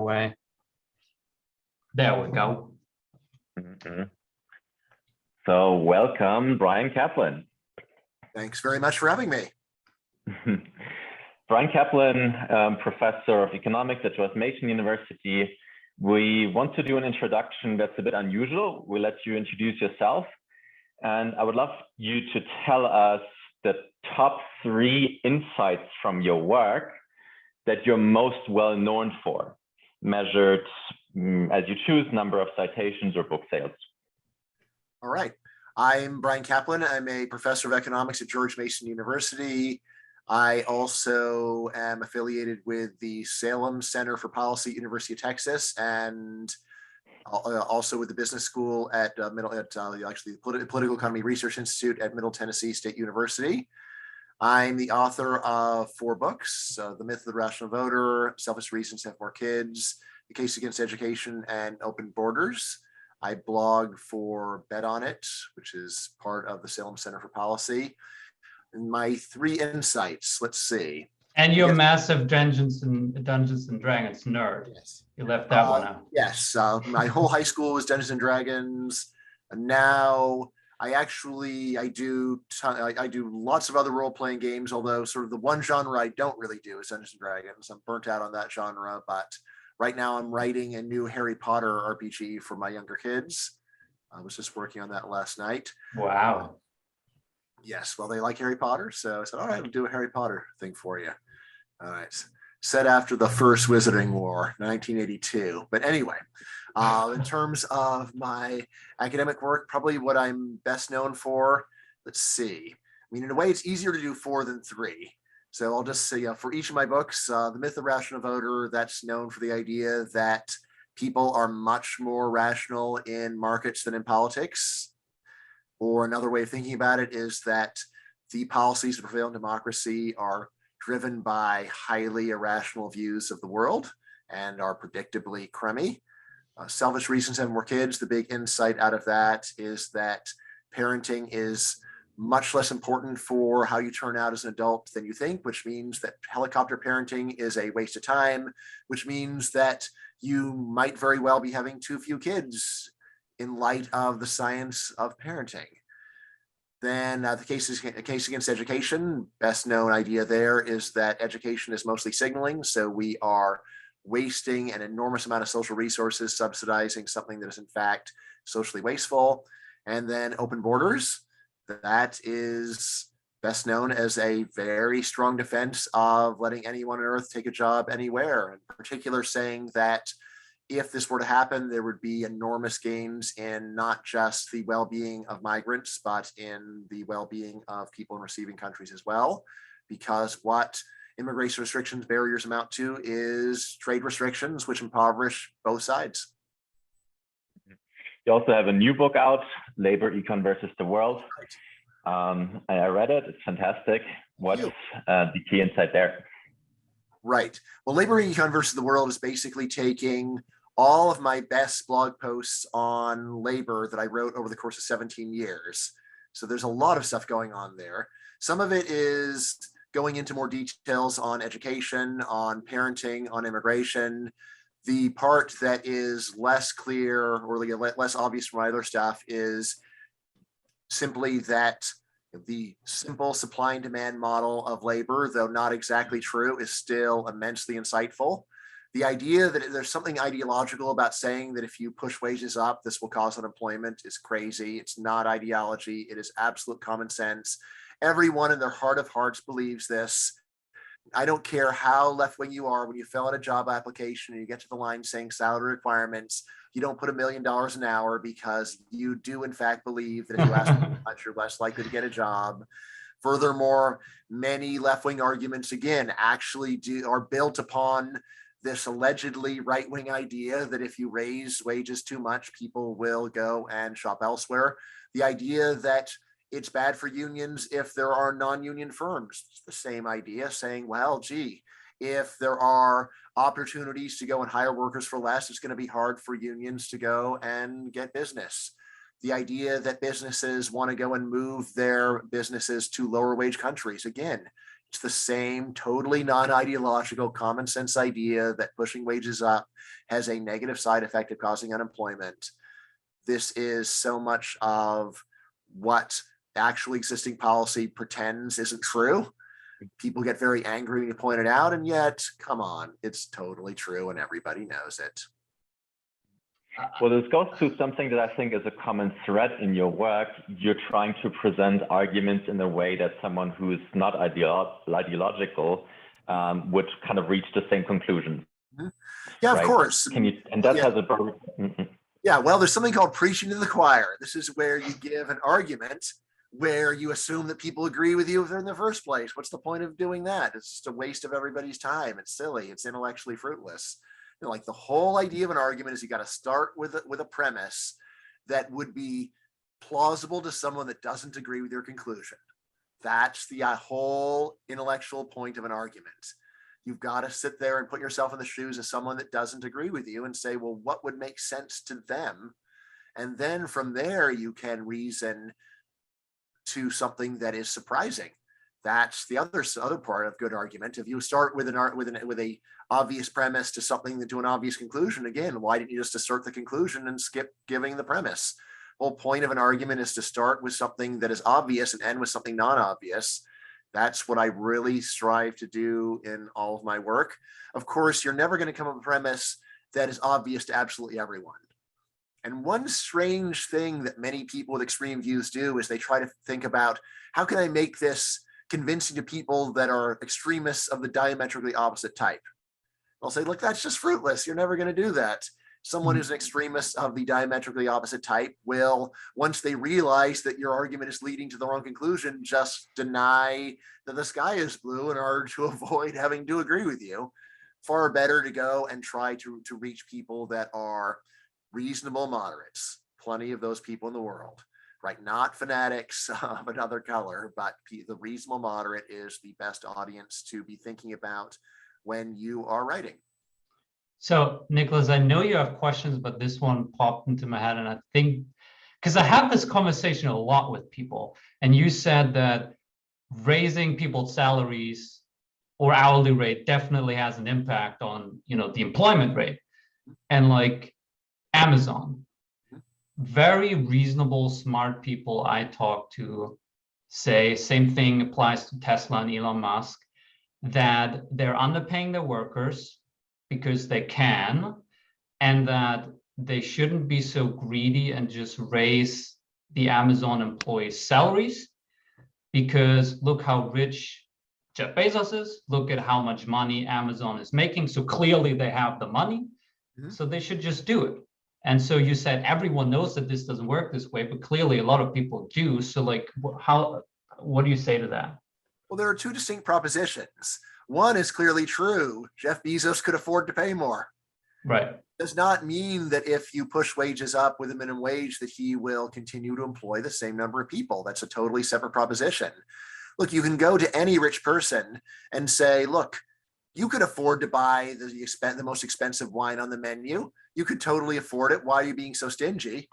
away. There we go. So welcome, Bryan Caplan. Thanks very much for having me. Bryan Caplan, professor of economics at George Mason University. We want to do an introduction that's a bit unusual. We'll let you introduce yourself. And I would love you to tell us the top 3 insights from your work that you're most well known for, measured as you choose, number of citations or book sales. All right. I'm Bryan Caplan. I'm a professor of economics at George Mason University. I also am affiliated with the Salem Center for Policy, University of Texas, and also with the business school at the Political Economy Research Institute at Middle Tennessee State University. I'm the author of 4 books: The Myth of the Rational Voter, Selfish Reasons to Have More Kids, The Case Against Education, and Open Borders. I blog for Bet On It, which is part of the Salem Center for Policy. And my 3 insights, let's see. And you're massive Dungeons and Dragons nerd. Yes. You left that one out. Yes, my whole high school was Dungeons and Dragons. And now I do lots of other role-playing games, although sort of the one genre I don't really do is Dungeons and Dragons. I'm burnt out on that genre, but right now I'm writing a new Harry Potter RPG for my younger kids. I was just working on that last night. Wow. Yes, well, they like Harry Potter, so I said, all right, I'll do a Harry Potter thing for you. All right, set after the First Wizarding War, 1982. But anyway, in terms of my academic work, probably what I'm best known for, let's see. I mean, in a way, it's easier to do 4 than 3. So I'll just say, for each of my books, The Myth of the Rational Voter, that's known for the idea that people are much more rational in markets than in politics. Or another way of thinking about it is that the policies that prevail in democracy are driven by highly irrational views of the world and are predictably crummy. Selfish Reasons to Have More Kids, the big insight out of that is that parenting is much less important for how you turn out as an adult than you think, which means that helicopter parenting is a waste of time, which means that you might very well be having too few kids in light of the science of parenting. Then the case against education, best known idea there is that education is mostly signaling. So we are wasting an enormous amount of social resources subsidizing something that is in fact socially wasteful. And then Open Borders, that is best known as a very strong defense of letting anyone on earth take a job anywhere, in particular saying that if this were to happen, there would be enormous gains in not just the well-being of migrants, but in the well-being of people in receiving countries as well. Because what immigration restrictions barriers amount to is trade restrictions, which impoverish both sides. You also have a new book out, Labor, Econ Versus the World. Right. I read it, it's fantastic. What's the key insight there? Right. Well, Labor, Econ Versus the World is basically taking all of my best blog posts on labor that I wrote over the course of 17 years. So there's a lot of stuff going on there. Some of it is going into more details on education, on parenting, on immigration. The part that is less clear or less obvious from my other stuff is simply that the simple supply and demand model of labor, though not exactly true, is still immensely insightful. The idea that there's something ideological about saying that if you push wages up, this will cause unemployment is crazy. It's not ideology. It is absolute common sense. Everyone in their heart of hearts believes this. I don't care how left-wing you are, when you fill out a job application and you get to the line saying salary requirements, you don't put $1 million an hour because you do in fact believe that if you ask too much, you're less likely to get a job. Furthermore, many left-wing arguments, again, actually are built upon this allegedly right-wing idea that if you raise wages too much, people will go and shop elsewhere. The idea that it's bad for unions if there are non-union firms. It's the same idea, saying, well, gee, if there are opportunities to go and hire workers for less, it's going to be hard for unions to go and get business. The idea that businesses want to go and move their businesses to lower wage countries. Again, It's the same totally non-ideological common sense idea that pushing wages up has a negative side effect of causing unemployment. This is so much of what actually existing policy pretends isn't true. People get very angry when you point it out, and yet, come on, it's totally true and everybody knows it. Well, this goes to something that I think is a common thread in your work. You're trying to present arguments in a way that someone who is not ideological would kind of reach the same conclusion. Mm-hmm. Yeah, right? Of course. And that has a... Yeah, well, there's something called preaching to the choir. This is where you give an argument where you assume that people agree with you in the first place. What's the point of doing that? It's just a waste of everybody's time. It's silly. It's intellectually fruitless. You know, like the whole idea of an argument is you got to start with a premise that would be plausible to someone that doesn't agree with your conclusion. That's the whole intellectual point of an argument. You've got to sit there and put yourself in the shoes of someone that doesn't agree with you and say, well, what would make sense to them? And then from there, you can reason to something that is surprising. That's the other part of good argument. If you start with a obvious premise to something to an obvious conclusion, again, why didn't you just assert the conclusion and skip giving the premise? The whole point of an argument is to start with something that is obvious and end with something non-obvious. That's what I really strive to do in all of my work. Of course, you're never going to come up with a premise that is obvious to absolutely everyone. And one strange thing that many people with extreme views do is they try to think about, how can I make this convincing to people that are extremists of the diametrically opposite type? I'll say, look, that's just fruitless. You're never going to do that. Someone who's an extremist of the diametrically opposite type will, once they realize that your argument is leading to the wrong conclusion, just deny that the sky is blue in order to avoid having to agree with you. Far better to go and try to reach people that are reasonable moderates. Plenty of those people in the world, right? Not fanatics of another color, but the reasonable moderate is the best audience to be thinking about when you are writing. So, Nicholas, I know you have questions, but this one popped into my head, and I think, because I have this conversation a lot with people, and you said that raising people's salaries or hourly rate definitely has an impact on, the employment rate. And like Amazon, very reasonable, smart people I talk to say, same thing applies to Tesla and Elon Musk, that they're underpaying their workers because they can, and that they shouldn't be so greedy and just raise the Amazon employees' salaries, because look how rich Jeff Bezos is, look at how much money Amazon is making, so clearly they have the money, so they should just do it. And so you said everyone knows that this doesn't work this way, but clearly a lot of people do. So like, what do you say to that? Well, there are two distinct propositions. One is clearly true. Jeff Bezos could afford to pay more. Right. Does not mean that if you push wages up with a minimum wage that he will continue to employ the same number of people. That's a totally separate proposition. Look, you can go to any rich person and say, look, you could afford to buy the most expensive wine on the menu. You could totally afford it. Why are you being so stingy?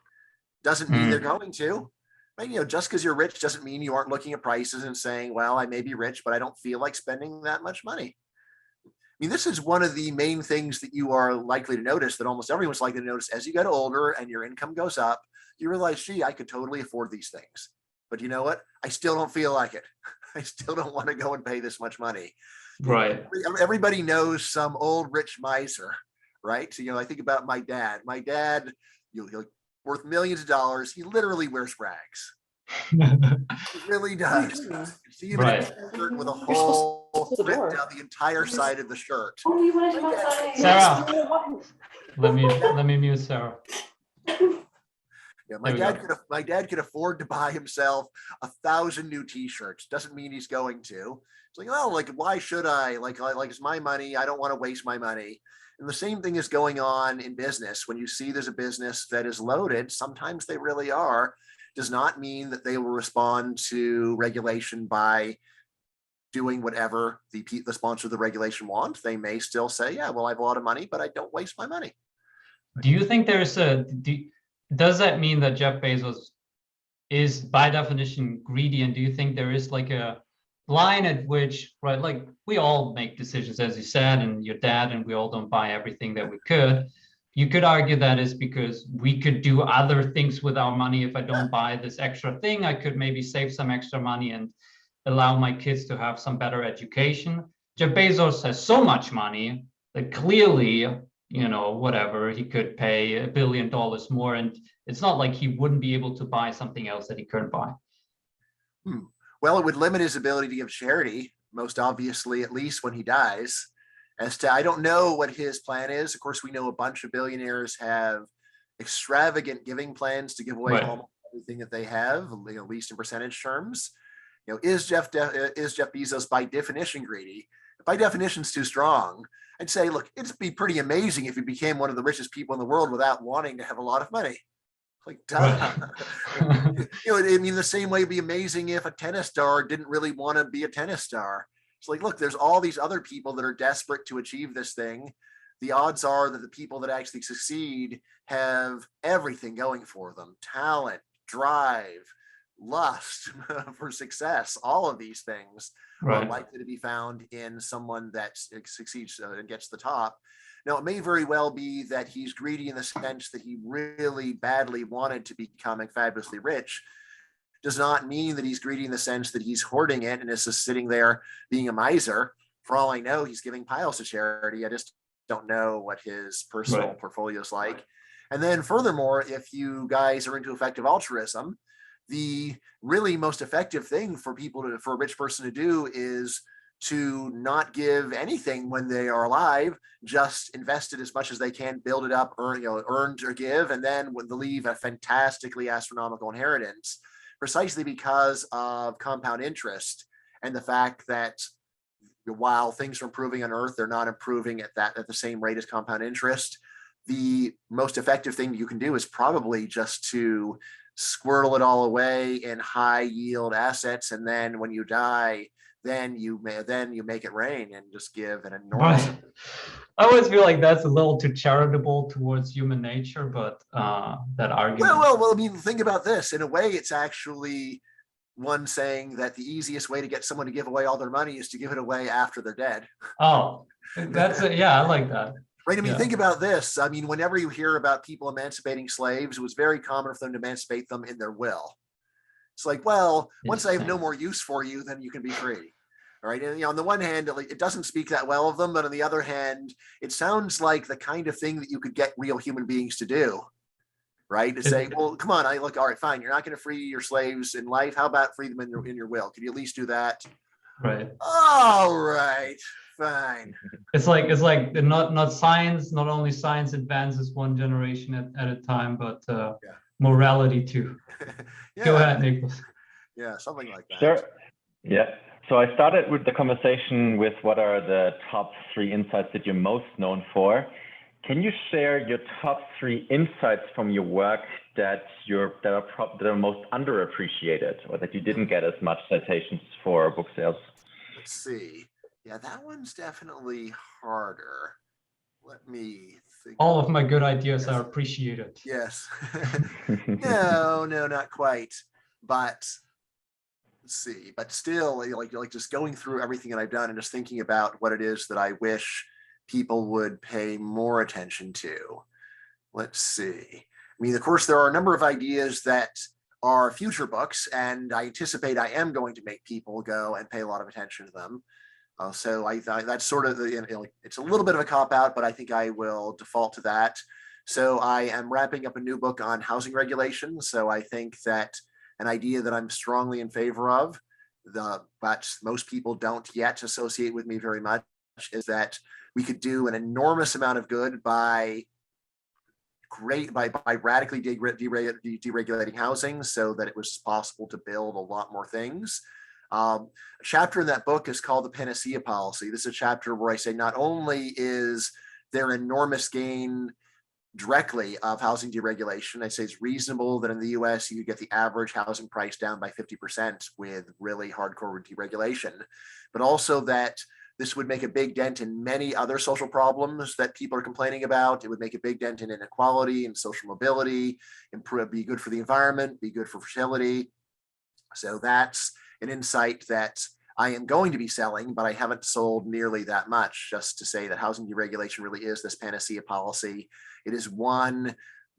Doesn't mean they're going to. Right? Just because you're rich doesn't mean you aren't looking at prices and saying, well, I may be rich, but I don't feel like spending that much money. I mean, this is one of the main things that you are likely to notice, that almost everyone's likely to notice as you get older and your income goes up. You realize, gee, I could totally afford these things. But you know what? I still don't feel like it. I still don't want to go and pay this much money. Right. Everybody knows some old rich miser, right? So, I think about my dad. My dad, he'll worth millions of dollars. He literally wears rags. He really does. You see him in a shirt with a hole ripped down the entire side of the shirt. Oh, you want to come outside? Sarah, let me mute Sarah. Yeah, my dad could afford to buy himself 1,000 new T-shirts. Doesn't mean he's going to. It's like, oh, like, why should I? Like it's my money. I don't want to waste my money. And the same thing is going on in business. When you see there's a business that is loaded, sometimes they really are, does not mean that they will respond to regulation by doing whatever the sponsor of the regulation wants. They may still say, yeah, well, I have a lot of money, but I don't waste my money. Do you think does that mean that Jeff Bezos is by definition greedy? And do you think there is like a line at which, right, like we all make decisions, as you said, and your dad and we all don't buy everything that we could. You could argue that is because we could do other things with our money. If I don't buy this extra thing, I could maybe save some extra money and allow my kids to have some better education. Jeff Bezos has so much money that clearly, you know, whatever, he could pay $1 billion more. And it's not like he wouldn't be able to buy something else that he couldn't buy. Well, it would limit his ability to give charity, most obviously, at least when he dies. As to, I don't know what his plan is. Of course, we know a bunch of billionaires have extravagant giving plans to give away almost everything that they have, at least in percentage terms. You know, is Jeff Bezos by definition greedy? By definition, is too strong. I'd say, look, it'd be pretty amazing if he became one of the richest people in the world without wanting to have a lot of money. Like, duh. You know, I mean, the same way it'd be amazing if a tennis star didn't really want to be a tennis star. It's like, look, there's all these other people that are desperate to achieve this thing. The odds are that the people that actually succeed have everything going for them: talent, drive, lust for success. All of these things are likely to be found in someone that succeeds and gets to the top. Now, it may very well be that he's greedy in the sense that he really badly wanted to become fabulously rich. Does not mean that he's greedy in the sense that he's hoarding it and is just sitting there being a miser. For all I know, he's giving piles to charity. I just don't know what his personal portfolio is like. And then furthermore, if you guys are into effective altruism, the really most effective thing for for a rich person to do is to not give anything when they are alive, just invest it as much as they can, build it up, earn or give, and then leave a fantastically astronomical inheritance, precisely because of compound interest and the fact that while things are improving on Earth, they're not improving at the same rate as compound interest. The most effective thing you can do is probably just to squirrel it all away in high yield assets, and then when you die, then you make it rain and just give an enormous. I always feel like that's a little too charitable towards human nature, but that argument. Well, I mean, think about this. In a way, it's actually one saying that the easiest way to get someone to give away all their money is to give it away after they're dead. Oh, that's it. Yeah, I like that. Right. I mean, think about this. I mean, whenever you hear about people emancipating slaves, it was very common for them to emancipate them in their will. It's like, well, once I have no more use for you, then you can be free. All right. And on the one hand, it doesn't speak that well of them, but on the other hand, it sounds like the kind of thing that you could get real human beings to do. Right. To say, well, come on, all right, fine. You're not going to free your slaves in life. How about free them in your will? Could you at least do that? Right. All right. Fine. It's like not science, not only science advances one generation at a time, but morality too. Go ahead, Nicholas. Yeah, something like that. Sure. Yeah. So I started with the conversation with what are the top 3 insights that you're most known for. Can you share your top 3 insights from your work that are most underappreciated, or that you didn't get as much citations for book sales? Let's see. Yeah, that one's definitely harder. Let me think. All of my good ideas are appreciated. Yes. No, not quite. But let's see. But still, like just going through everything that I've done and just thinking about what it is that I wish people would pay more attention to. Let's see. I mean, of course, there are a number of ideas that are future books, and I anticipate I am going to make people go and pay a lot of attention to them. So I thought that's sort of it's a little bit of a cop out, but I think I will default to that. So I am wrapping up a new book on housing regulation. So I think that an idea that I'm strongly in favor of, but most people don't yet associate with me very much, is that we could do an enormous amount of good by radically deregulating housing so that it was possible to build a lot more things. A chapter in that book is called the Panacea Policy. This is a chapter where I say not only is there enormous gain directly of housing deregulation, I say it's reasonable that in the US you get the average housing price down by 50% with really hardcore deregulation, but also that this would make a big dent in many other social problems that people are complaining about. It would make a big dent in inequality and social mobility, be good for the environment, be good for fertility. So that's an insight that I am going to be selling, but I haven't sold nearly that much, just to say that housing deregulation really is this panacea policy. It is one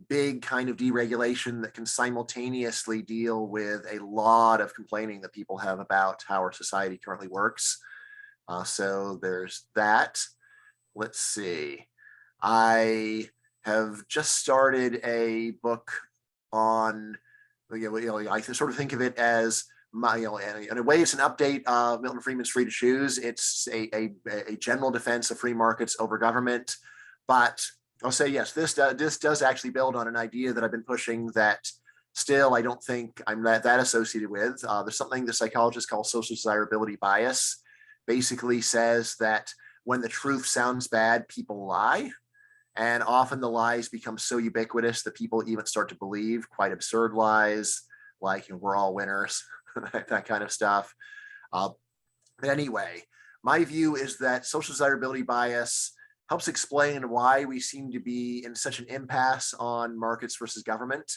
big kind of deregulation that can simultaneously deal with a lot of complaining that people have about how our society currently works. So there's that. Let's see. I have just started a book on, I sort of think of it as in a way, it's an update of Milton Friedman's Free to Choose. It's a general defense of free markets over government. But I'll say, yes, this does actually build on an idea that I've been pushing that still I don't think I'm that associated with. There's something the psychologists call social desirability bias. Basically says that when the truth sounds bad, people lie. And often the lies become so ubiquitous that people even start to believe quite absurd lies, like we're all winners, that kind of stuff. But anyway, my view is that social desirability bias helps explain why we seem to be in such an impasse on markets versus government,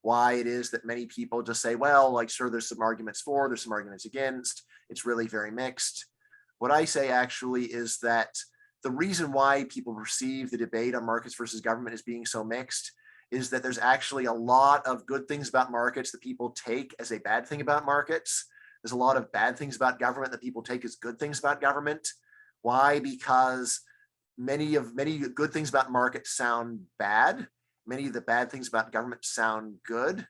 why it is that many people just say, well, like, sure, there's some arguments for, there's some arguments against. It's really very mixed. What I say actually is that the reason why people perceive the debate on markets versus government as being so mixed is that there's actually a lot of good things about markets that people take as a bad thing about markets. There's a lot of bad things about government that people take as good things about government. Why? Because many good things about markets sound bad. Many of the bad things about government sound good.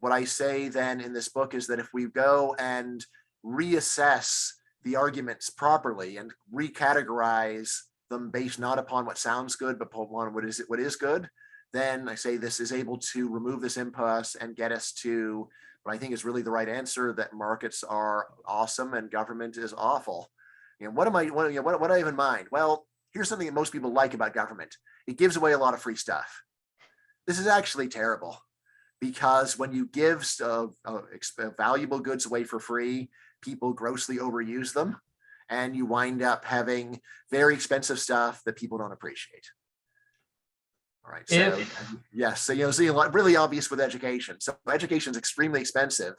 What I say then in this book is that if we go and reassess the arguments properly and recategorize them based not upon what sounds good, but upon what is good, then I say this is able to remove this impasse and get us to what I think is really the right answer, that markets are awesome and government is awful. What do I have in mind? Well, here's something that most people like about government. It gives away a lot of free stuff. This is actually terrible, because when you give valuable goods away for free, people grossly overuse them, and you wind up having very expensive stuff that people don't appreciate. All right. So yes. So, see, really obvious with education. So education is extremely expensive.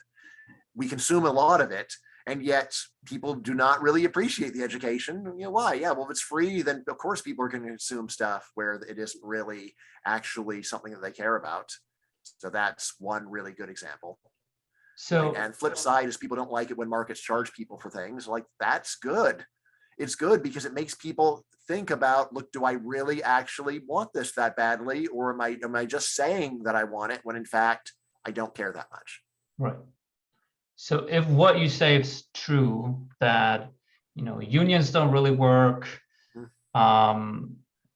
We consume a lot of it, and yet people do not really appreciate the education. Why? Yeah, well, if it's free, then of course people are going to consume stuff where it isn't really actually something that they care about. So that's one really good example. So, and flip side is people don't like it when markets charge people for things. Like, that's good. It's good because it makes people think about, look, do I really actually want this that badly? Or am I just saying that I want it when in fact I don't care that much? Right. So if what you say is true, that, unions don't really work,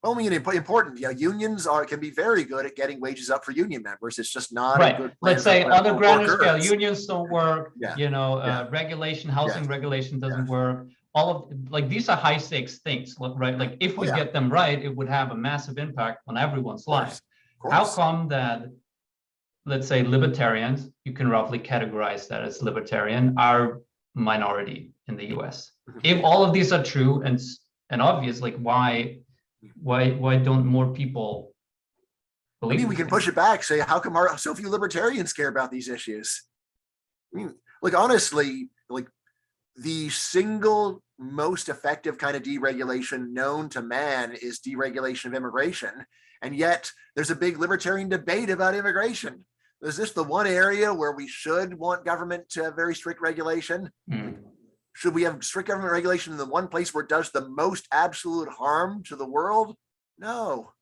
well, I mean, important. Unions can be very good at getting wages up for union members. It's just not right. a good plan. Let's say on a grander scale, unions don't work. Regulation, housing regulation doesn't work. All of these are high stakes things, right? Like if we get them right, it would have a massive impact on everyone's life. How come that, let's say, libertarians, you can roughly categorize that as libertarian, are minority in the US? If all of these are true and obvious, like why don't more people believe? I mean, we can push it back, say, how come so few libertarians care about these issues? I mean, like, honestly, like, the single most effective kind of deregulation known to man is deregulation of immigration. And yet there's a big libertarian debate about immigration. Is this the one area where we should want government to have very strict regulation? Should we have strict government regulation in the one place where it does the most absolute harm to the world? No.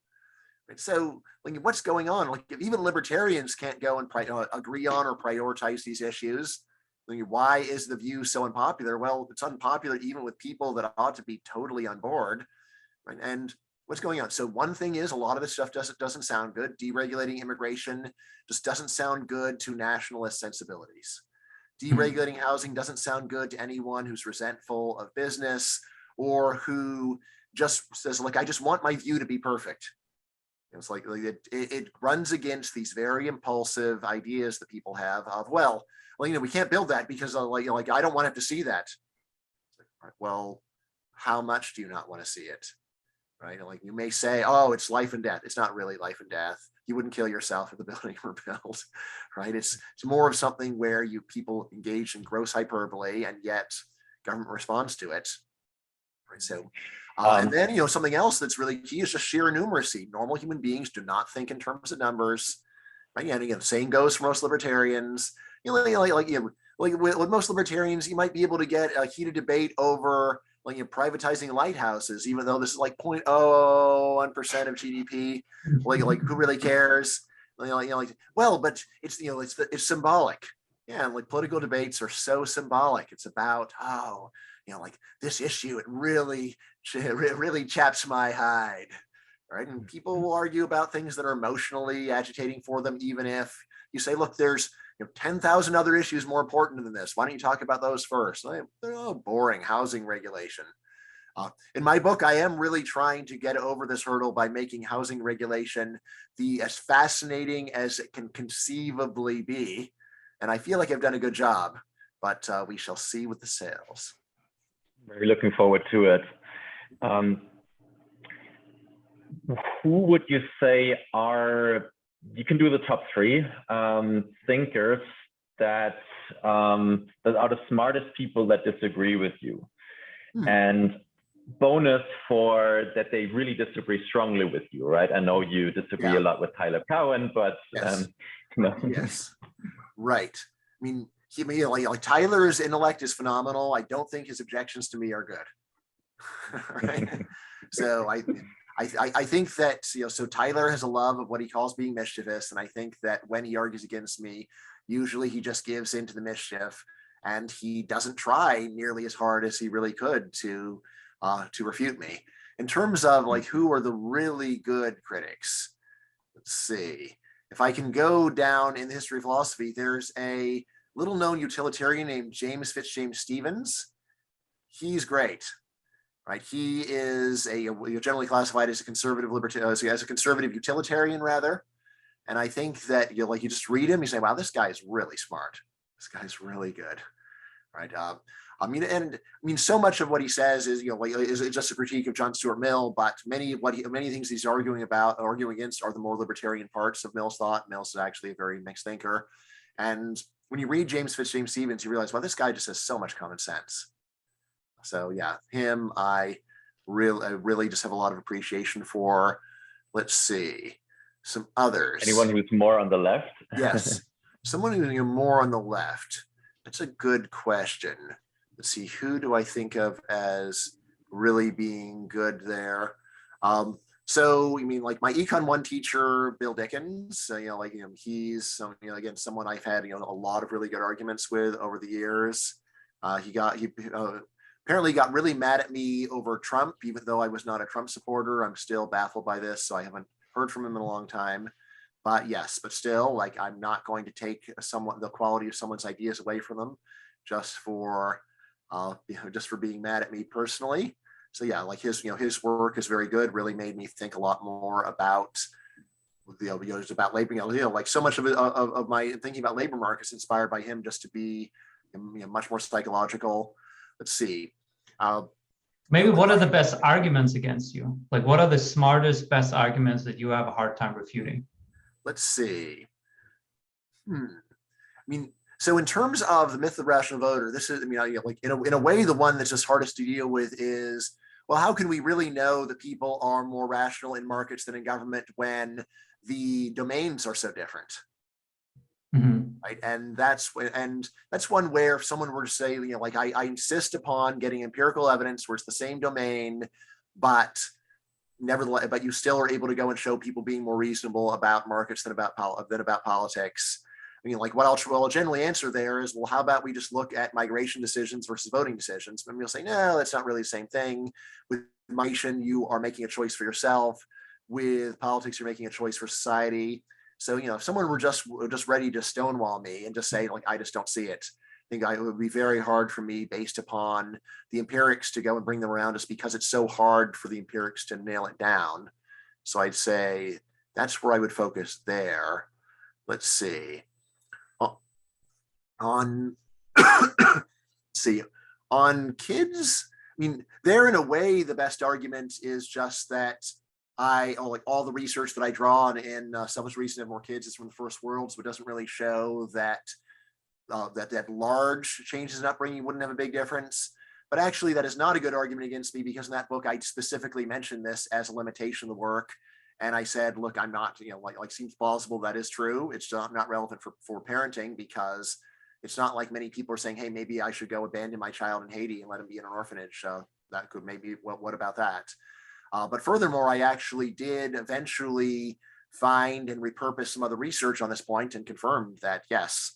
So, like, what's going on? Like, if even libertarians can't go and agree on or prioritize these issues, why is the view so unpopular? Well, it's unpopular even with people that ought to be totally on board. Right? And what's going on? So one thing is, a lot of this stuff doesn't sound good. Deregulating immigration just doesn't sound good to nationalist sensibilities. Deregulating housing doesn't sound good to anyone who's resentful of business or who just says, look, I just want my view to be perfect. It's like it runs against these very impulsive ideas that people have of, well, we can't build that because like I don't want to have to see that. Well, how much do you not want to see it? Right? Like, you may say, oh, it's life and death. It's not really life and death. You wouldn't kill yourself if the building were built, right? It's more of something where people engage in gross hyperbole, and yet government responds to it. Right. So, and then, something else that's really key is just sheer numeracy. Normal human beings do not think in terms of numbers. Right. And again, same goes for most libertarians. With most libertarians, you might be able to get a heated debate over privatizing lighthouses, even though this is like 0.01% of GDP. Who really cares? Well, but it's symbolic. Yeah, and political debates are so symbolic. It's about this issue. It really chaps my hide, right? And people will argue about things that are emotionally agitating for them, even if you say, look, there's 10,000 other issues more important than this. Why don't you talk about those first? They're boring. Housing regulation. In my book, I am really trying to get over this hurdle by making housing regulation as fascinating as it can conceivably be. And I feel like I've done a good job, but we shall see with the sales. Very looking forward to it. Who would you say you can do the top three thinkers that are the smartest people that disagree with you? And bonus for that they really disagree strongly with you, right? I know you disagree a lot with Tyler Cowen, but yes. Yes, right. I mean, Tyler's intellect is phenomenal. I don't think his objections to me are good. Right? So I think that so Tyler has a love of what he calls being mischievous, and I think that when he argues against me, usually he just gives into the mischief, and he doesn't try nearly as hard as he really could to refute me. In terms of who are the really good critics, let's see. If I can go down in the history of philosophy, there's a little known utilitarian named James Fitzjames Stevens. He's great. Right, he is generally classified as a conservative as a conservative utilitarian, rather. And I think that you just read him, you say, "Wow, this guy is really smart. This guy's really good." Right. So much of what he says is is just a critique of John Stuart Mill, but many things he's arguing against are the more libertarian parts of Mill's thought. Mill's is actually a very mixed thinker, and when you read James Fitzjames Stevens, you realize, well, this guy just has so much common sense. So yeah, him I really just have a lot of appreciation for. Let's see, some others. Anyone who's more on the left? Yes, someone who's more on the left. That's a good question. Let's see, who do I think of as really being good there? So you mean my Econ 1 teacher, Bill Dickens? He's again someone I've had a lot of really good arguments with over the years. He apparently got really mad at me over Trump, even though I was not a Trump supporter. I'm still baffled by this, so I haven't heard from him in a long time. But still, I'm not going to take the quality of someone's ideas away from them just for being mad at me personally. So yeah, his work is very good. Really made me think a lot more about about labor. So much of my thinking about labor markets inspired by him, just to be much more psychological. Let's see. Maybe what are the best arguments against you? What are the smartest, best arguments that you have a hard time refuting? Let's see. So in terms of the myth of the rational voter, this is, in a way, the one that's just hardest to deal with is, well, how can we really know that people are more rational in markets than in government when the domains are so different? Mm-hmm. Right, and that's one where if someone were to say, I insist upon getting empirical evidence where it's the same domain, but nevertheless, but you still are able to go and show people being more reasonable about markets than about politics. What I'll generally answer there is, well, how about we just look at migration decisions versus voting decisions? And you'll say, no, that's not really the same thing. With migration, you are making a choice for yourself. With politics, you're making a choice for society. So, if someone were just ready to stonewall me and just say, I just don't see it, I think it would be very hard for me, based upon the empirics, to go and bring them around, just because it's so hard for the empirics to nail it down. So I'd say that's where I would focus there. Let's see. On kids, they're in a way the best argument is just that all the research that I draw on in Selfish Reason to Have More Kids is from the first world, so it doesn't really show that that large changes in upbringing wouldn't have a big difference. But actually, that is not a good argument against me, because in that book, I specifically mentioned this as a limitation of the work. And I said, look, I'm not, like seems plausible. That is true. It's not relevant for parenting, because it's not like many people are saying, hey, maybe I should go abandon my child in Haiti and let him be in an orphanage. That could maybe, what about that? But furthermore, I actually did eventually find and repurpose some other research on this point and confirmed that, yes,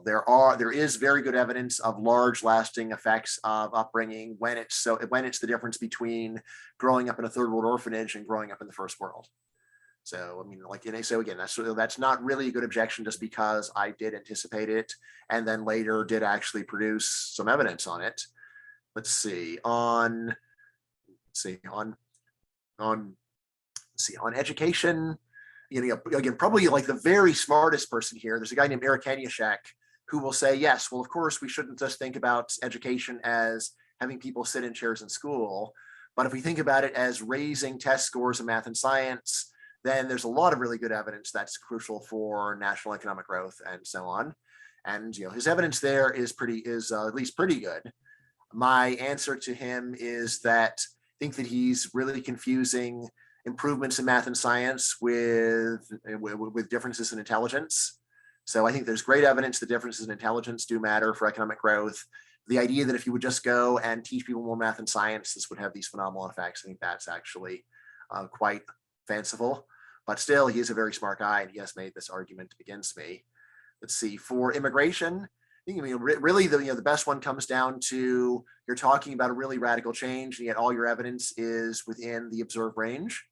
there is very good evidence of large lasting effects of upbringing when it's the difference between growing up in a third world orphanage and growing up in the first world. So, I mean, so again, that's not really a good objection, just because I did anticipate it and then later did actually produce some evidence on it. Let's see, on education. Again, probably like the very smartest person here, there's a guy named Eric Haniashek who will say, yes, well, of course, we shouldn't just think about education as having people sit in chairs in school. But if we think about it as raising test scores in math and science, then there's a lot of really good evidence that's crucial for national economic growth and so on. And his evidence there is at least pretty good. My answer to him is that I think that he's really confusing improvements in math and science with differences in intelligence. So I think there's great evidence that differences in intelligence do matter for economic growth. The idea that if you would just go and teach people more math and science, this would have these phenomenal effects, I think that's actually quite fanciful. But still, he is a very smart guy, and he has made this argument against me. Let's see, for immigration, I think, really the best one comes down to you're talking about a really radical change, and yet all your evidence is within the observed range.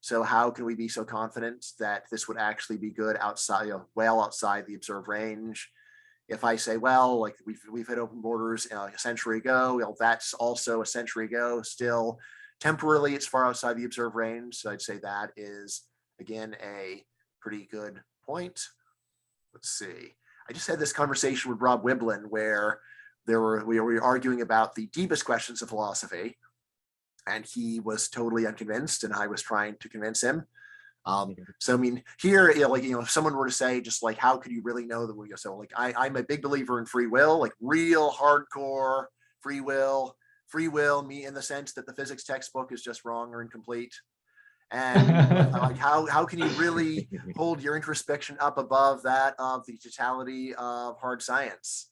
So how can we be so confident that this would actually be good outside, well outside the observed range? If I say, well, like we've had open borders a century ago, that's also a century ago. Still, temporarily, it's far outside the observed range. So I'd say that is, again, a pretty good point. Let's see. I just had this conversation with Rob Wiblin where we were arguing about the deepest questions of philosophy, and he was totally unconvinced, and I was trying to convince him. So I mean, here, if someone were to say, just like, how could you really know that we? So like, I'm a big believer in free will, like real hardcore free will, me in the sense that the physics textbook is just wrong or incomplete. And like, how can you really hold your introspection up above that of the totality of hard science?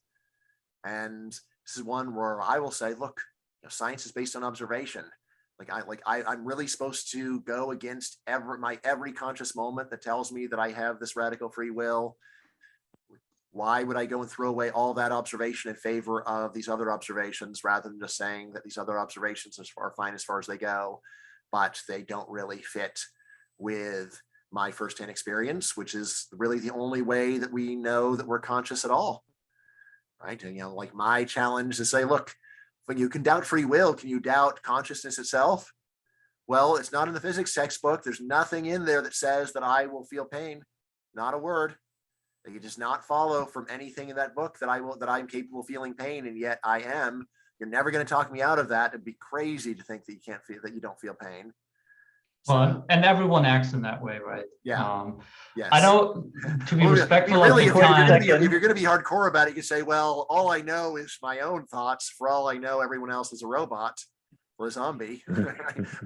And this is one where I will say, look, science is based on observation. I'm really supposed to go against every conscious moment that tells me that I have this radical free will. Why would I go and throw away all that observation in favor of these other observations, rather than just saying that these other observations are fine as far as they go, but they don't really fit with my firsthand experience, which is really the only way that we know that we're conscious at all, right? And like my challenge is to say, look, when you can doubt free will, can you doubt consciousness itself? Well, it's not in the physics textbook. There's nothing in there that says that I will feel pain. Not a word. It does not follow from anything in that book that I'm capable of feeling pain, and yet I am. You're never going to talk me out of that. It'd be crazy to think that you don't feel pain. Well, and everyone acts in that way, right? Yeah. Yes. I don't, to be respectful really, of the time. if you're going to be hardcore about it, you can say, well, all I know is my own thoughts. For all I know, everyone else is a robot or a zombie.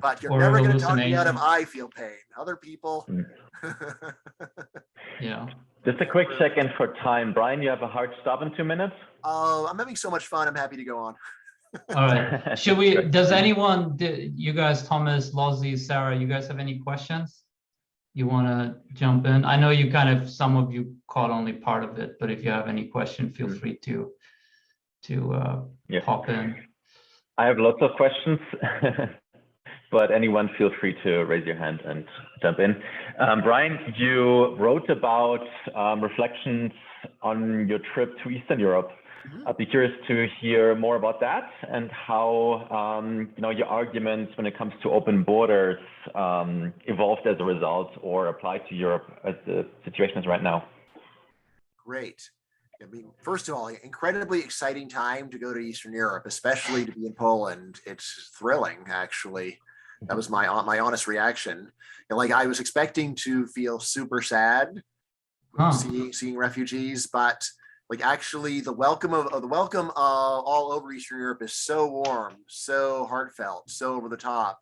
But you're never going to talk me out of I feel pain. Other people. Yeah. Just a quick second for time. Bryan, you have a hard stop in 2 minutes? I'm having so much fun. I'm happy to go on. All right. Should we, does anyone, you guys, Thomas, Lozzie, Sarah, you guys have any questions? You want to jump in? I know you some of you caught only part of it, but if you have any question, feel free to pop in. I have lots of questions, but anyone feel free to raise your hand and jump in. Bryan, you wrote about reflections on your trip to Eastern Europe. I'd be curious to hear more about that and how your arguments when it comes to open borders evolved as a result or applied to Europe as the situation is right now. Great. I mean, first of all, incredibly exciting time to go to Eastern Europe, especially to be in Poland. It's thrilling, actually. That was my honest reaction. Like, I was expecting to feel super sad seeing refugees, but like actually the welcome of all over Eastern Europe is so warm, so heartfelt, so over the top.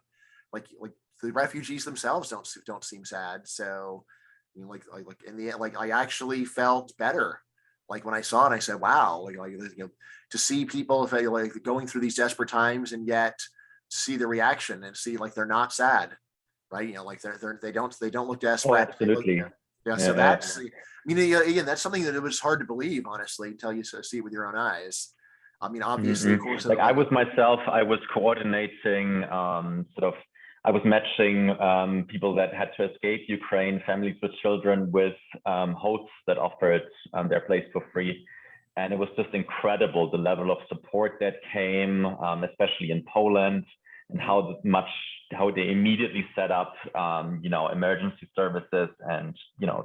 Like the refugees themselves don't seem sad. So you know, like in the like I actually felt better. Like when I saw it, I said, "Wow!" Like you know, to see people like going through these desperate times and yet see the reaction and see like they're not sad, right? You know, like they don't look desperate. Oh, absolutely. Yeah. So that's I mean, again, that's something that it was hard to believe, honestly, until you see it with your own eyes. I mean, obviously, of course, like I was myself, I was coordinating I was matching people that had to escape Ukraine, families with children, with hosts that offered their place for free. And it was just incredible, the level of support that came, especially in Poland, and how they immediately set up, emergency services and,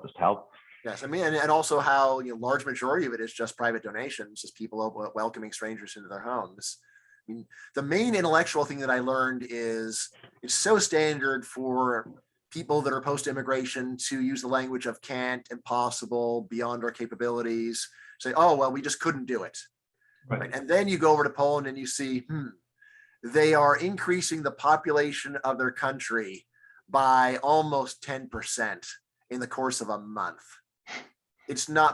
just help. Yes, I mean, and also how large majority of it is just private donations, just people welcoming strangers into their homes. I mean, the main intellectual thing that I learned is it's so standard for people that are post-immigration to use the language of can't, impossible, beyond our capabilities, say, oh, well, we just couldn't do it. Right. And then you go over to Poland and you see, they are increasing the population of their country by almost 10% in the course of a month.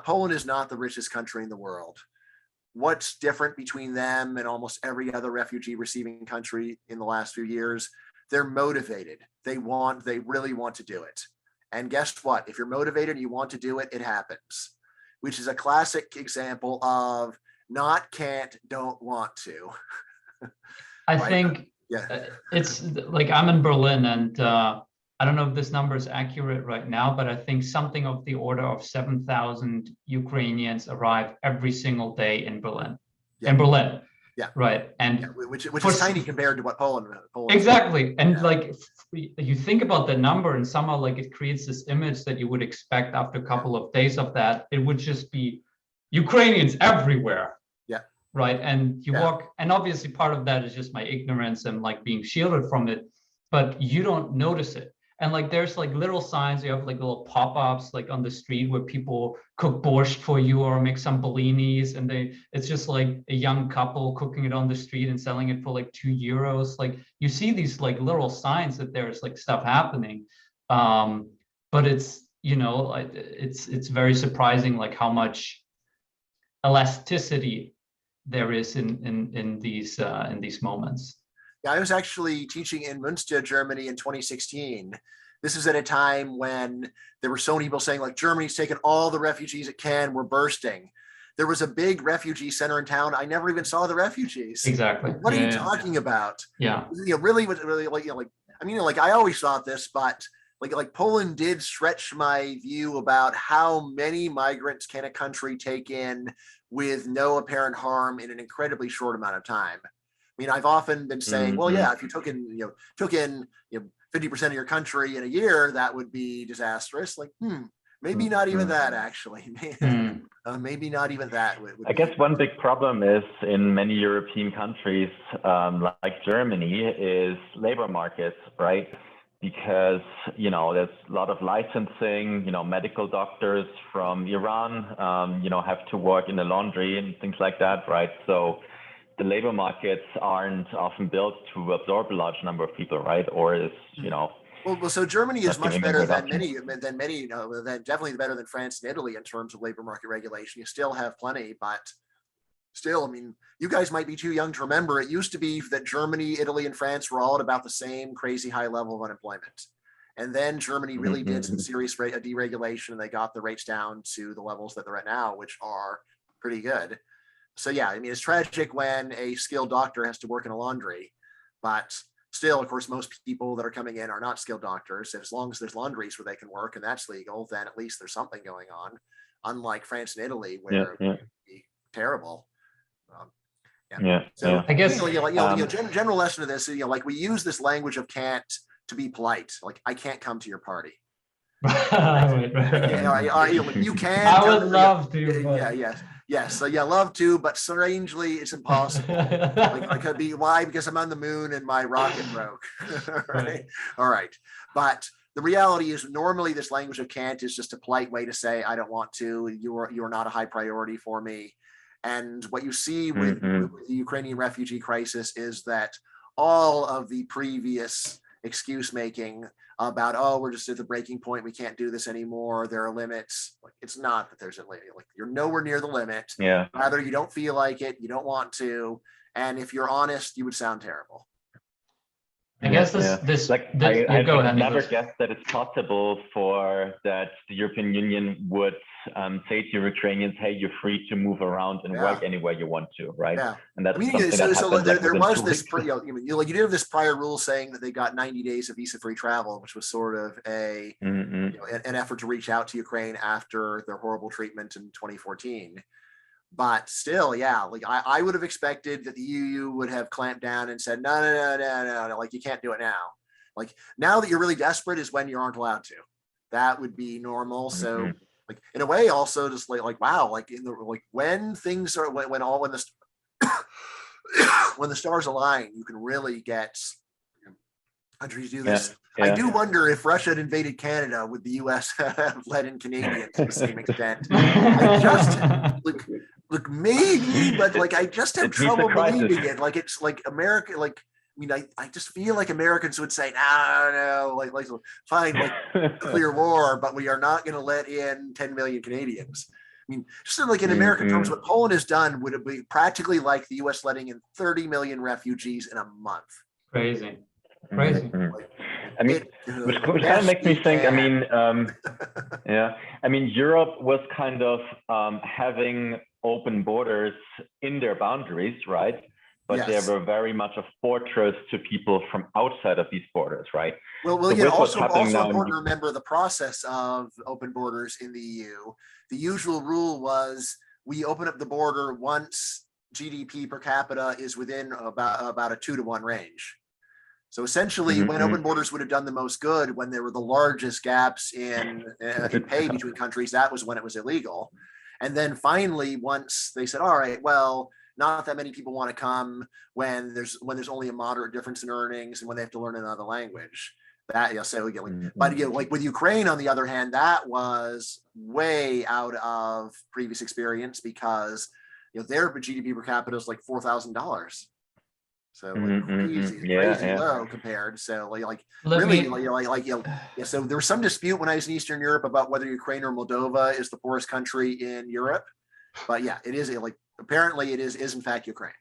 Poland is not the richest country in the world. What's different between them and almost every other refugee receiving country in the last few years? They're motivated. They really want to do it. And guess what? If you're motivated and you want to do it, it happens, which is a classic example of not, can't, don't want to. I think it's like I'm in Berlin, and I don't know if this number is accurate right now, but I think something of the order of 7,000 Ukrainians arrive every single day in Berlin. Yeah. In Berlin. Yeah. Right. And which is tiny compared to what Poland exactly. And like you think about the number and somehow like it creates this image that you would expect after a couple of days of that, it would just be Ukrainians everywhere. Yeah. Right. And you walk, and obviously part of that is just my ignorance and like being shielded from it, but you don't notice it. And like there's like little signs, you have like little pop-ups like on the street where people cook borscht for you or make some bellinis, and it's just like a young couple cooking it on the street and selling it for like €2. Like you see these like little signs that there's like stuff happening. But it's, it's very surprising like how much elasticity there is in these moments. Yeah, I was actually teaching in Münster, Germany in 2016. This is at a time when there were so many people saying like Germany's taken all the refugees it can, we're bursting. There was a big refugee center in town. I never even saw the refugees. Exactly. What are you talking about? Yeah. Really like I always thought this, but like Poland did stretch my view about how many migrants can a country take in with no apparent harm in an incredibly short amount of time. I mean, I've often been saying, well, yeah, if you took in 50% of your country in a year, that would be disastrous. Like, maybe not even that, actually. Maybe not even that. I guess one big problem is in many European countries, like Germany, is labor markets, right? Because, there's a lot of licensing, medical doctors from Iran, have to work in the laundry and things like that, right? So the labor markets aren't often built to absorb a large number of people, right? Or is, Well, so Germany is much better than many, definitely better than France and Italy in terms of labor market regulation. You still have plenty, but still, I mean, you guys might be too young to remember. It used to be that Germany, Italy, and France were all at about the same crazy high level of unemployment. And then Germany really did some serious deregulation, and they got the rates down to the levels that they're at now, which are pretty good. So yeah, I mean, it's tragic when a skilled doctor has to work in a laundry, but still, of course, most people that are coming in are not skilled doctors. As long as there's laundries where they can work and that's legal, then at least there's something going on. Unlike France and Italy, where it would be terrible. So I guess general lesson of this, like we use this language of can't to be polite. Like I can't come to your party. You can. I would love to. Yes. So love to, but strangely, it's impossible. I could be why? Because I'm on the moon and my rocket broke. Right. All right. But the reality is normally this language of cant is just a polite way to say, I don't want to, you're not a high priority for me. And what you see with the Ukrainian refugee crisis is that all of the previous excuse making about, oh, we're just at the breaking point, we can't do this anymore, there are limits. Like, it's not that there's a limit. Like, you're nowhere near the limit. Yeah. Rather, you don't feel like it, you don't want to, and if you're honest, you would sound terrible. I guess I never guessed that it's possible for that the European Union would say to Ukrainians, hey, you're free to move around and work anywhere you want to, right? Yeah. And that's there was this, you did have this prior rule saying that they got 90 days of visa-free travel, which was sort of an effort to reach out to Ukraine after their horrible treatment in 2014. But still, yeah, like I would have expected that the EU would have clamped down and said, no, like you can't do it now. Like now that you're really desperate is when you aren't allowed to. That would be normal. So like in a way, also just like wow, like in the when things are when the when the stars align, you can really get countries do this. I do wonder if Russia had invaded Canada, would the US have let in Canadians to the same extent? I just look maybe, but like I just have trouble believing it. Like it's like America, like I mean, I just feel like Americans would say, no, like fine, like nuclear war, but we are not going to let in 10 million Canadians. I mean, just like in American terms, what Poland has done would be practically like the US letting in 30 million refugees in a month. Crazy. I mean, which kind of makes me think, I mean, Europe was kind of having open borders in their boundaries, right? But they were very much a fortress to people from outside of these borders, right? Well, so also important to remember the process of open borders in the EU. The usual rule was we open up the border once GDP per capita is within about a 2-to-1 range. So essentially, when open borders would have done the most good, when there were the largest gaps in pay between countries, that was when it was illegal. And then finally, once they said, all right, well, not that many people want to come when there's only a moderate difference in earnings and when they have to learn another language. That but like with Ukraine, on the other hand, that was way out of previous experience because their GDP per capita is like $4,000. So crazy low compared. So so there was some dispute when I was in Eastern Europe about whether Ukraine or Moldova is the poorest country in Europe. But yeah, it is apparently it is in fact Ukraine.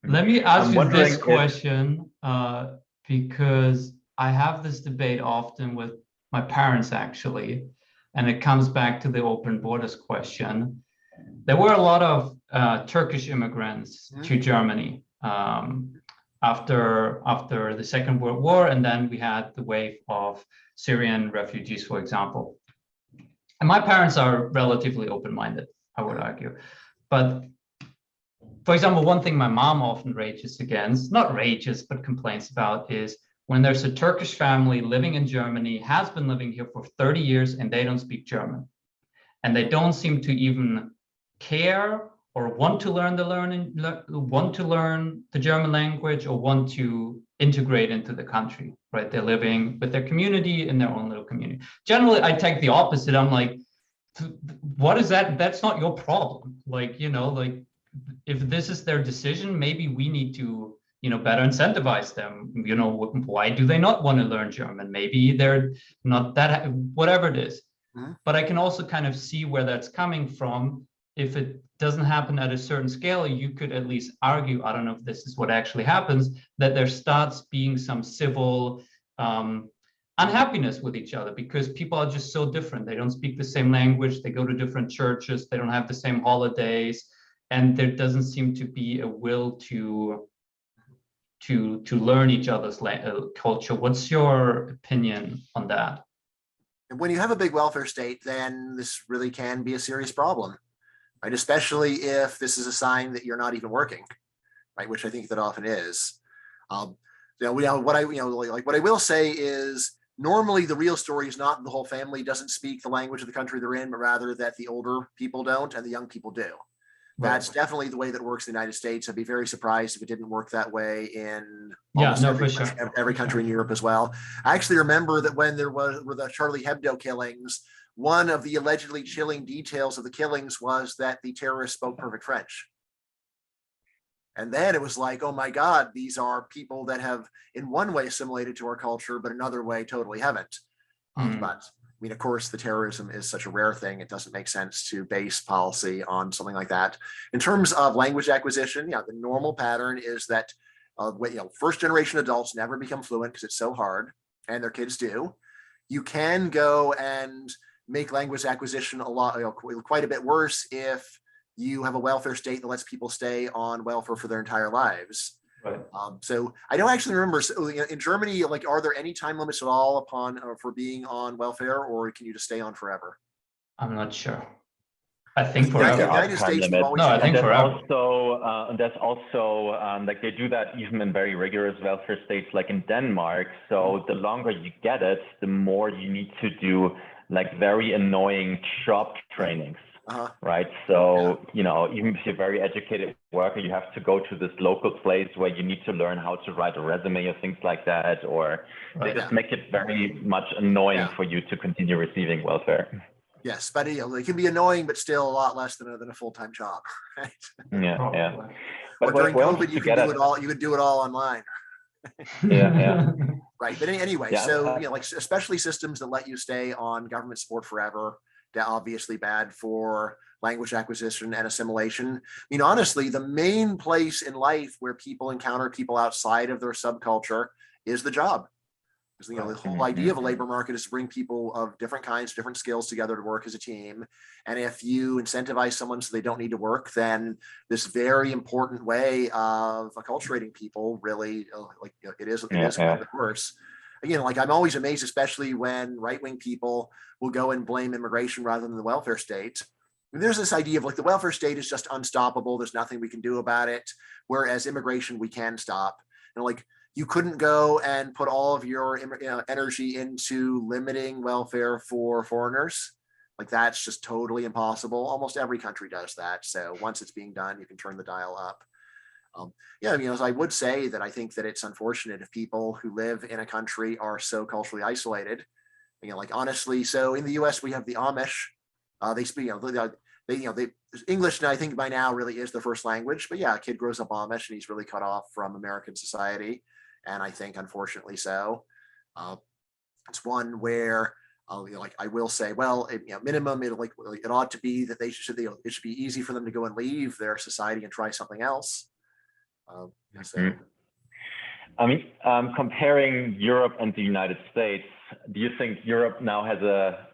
Let me ask you this question because I have this debate often with my parents actually, and it comes back to the open borders question. There were a lot of Turkish immigrants to Germany. After the Second World War, and then we had the wave of Syrian refugees, for example. And my parents are relatively open-minded, I would argue. But for example, one thing my mom often rages against, not rages, but complains about is when there's a Turkish family living in Germany, has been living here for 30 years, and they don't speak German. And they don't seem to even care or want to learn the German language, or want to integrate into the country, right? They're living with their community in their own little community. Generally, I take the opposite. I'm like, what is that? That's not your problem. Like, if this is their decision, maybe we need to, better incentivize them. Why do they not want to learn German? Maybe they're not that, whatever it is. But I can also kind of see where that's coming from. If it doesn't happen at a certain scale, you could at least argue, I don't know if this is what actually happens, that there starts being some civil unhappiness with each other because people are just so different. They don't speak the same language. They go to different churches. They don't have the same holidays. And there doesn't seem to be a will to learn each other's culture. What's your opinion on that? And when you have a big welfare state, then this really can be a serious problem. Right, especially if this is a sign that you're not even working, right? Which I think that often is. What I will say is normally the real story is not the whole family doesn't speak the language of the country they're in, but rather that the older people don't and the young people do. That's definitely the way that works in the United States. I'd be very surprised if it didn't work that way in every country in Europe as well. I actually remember that when there were the Charlie Hebdo killings, one of the allegedly chilling details of the killings was that the terrorists spoke perfect French. And then it was like, oh my God, these are people that have in one way assimilated to our culture, but another way totally haven't. But I mean, of course, the terrorism is such a rare thing. It doesn't make sense to base policy on something like that. In terms of language acquisition, the normal pattern is that first generation adults never become fluent because it's so hard, and their kids do. You can go and make language acquisition quite a bit worse if you have a welfare state that lets people stay on welfare for their entire lives. Right. So I don't actually remember. So in Germany, like, are there any time limits at all upon for being on welfare, or can you just stay on forever? I'm not sure. I think forever. The United States, I think forever. And there's also like they do that even in very rigorous welfare states, like in Denmark. So the longer you get it, the more you need to do like very annoying job trainings. Right. So, even if you're a very educated worker, you have to go to this local place where you need to learn how to write a resume or things like that, or they just make it very much annoying for you to continue receiving welfare. Yes, but it can be annoying, but still a lot less than a full-time job, right? Yeah. But during COVID, you can do it all. You could do it all online. Right. But anyway, so like especially systems that let you stay on government support forever. Obviously bad for language acquisition and assimilation. I mean, honestly, the main place in life where people encounter people outside of their subculture is the job. Because the whole idea of a labor market is to bring people of different kinds, different skills together to work as a team. And if you incentivize someone so they don't need to work, then this very important way of acculturating people really, it is quite worse. Again, like I'm always amazed, especially when right-wing people will go and blame immigration rather than the welfare state. And there's this idea of like the welfare state is just unstoppable. There's nothing we can do about it. Whereas immigration, we can stop. Like you couldn't go and put all of your energy into limiting welfare for foreigners. Like that's just totally impossible. Almost every country does that. So once it's being done, you can turn the dial up. As I would say that I think that it's unfortunate if people who live in a country are so culturally isolated. Like honestly, so in the U.S. we have the Amish. They speak, English. And I think by now really is their first language. But a kid grows up Amish and he's really cut off from American society, and I think unfortunately so. It's one where I will say, well, minimum it ought to be that it should be easy for them to go and leave their society and try something else. I mean, comparing Europe and the United States, do you think Europe now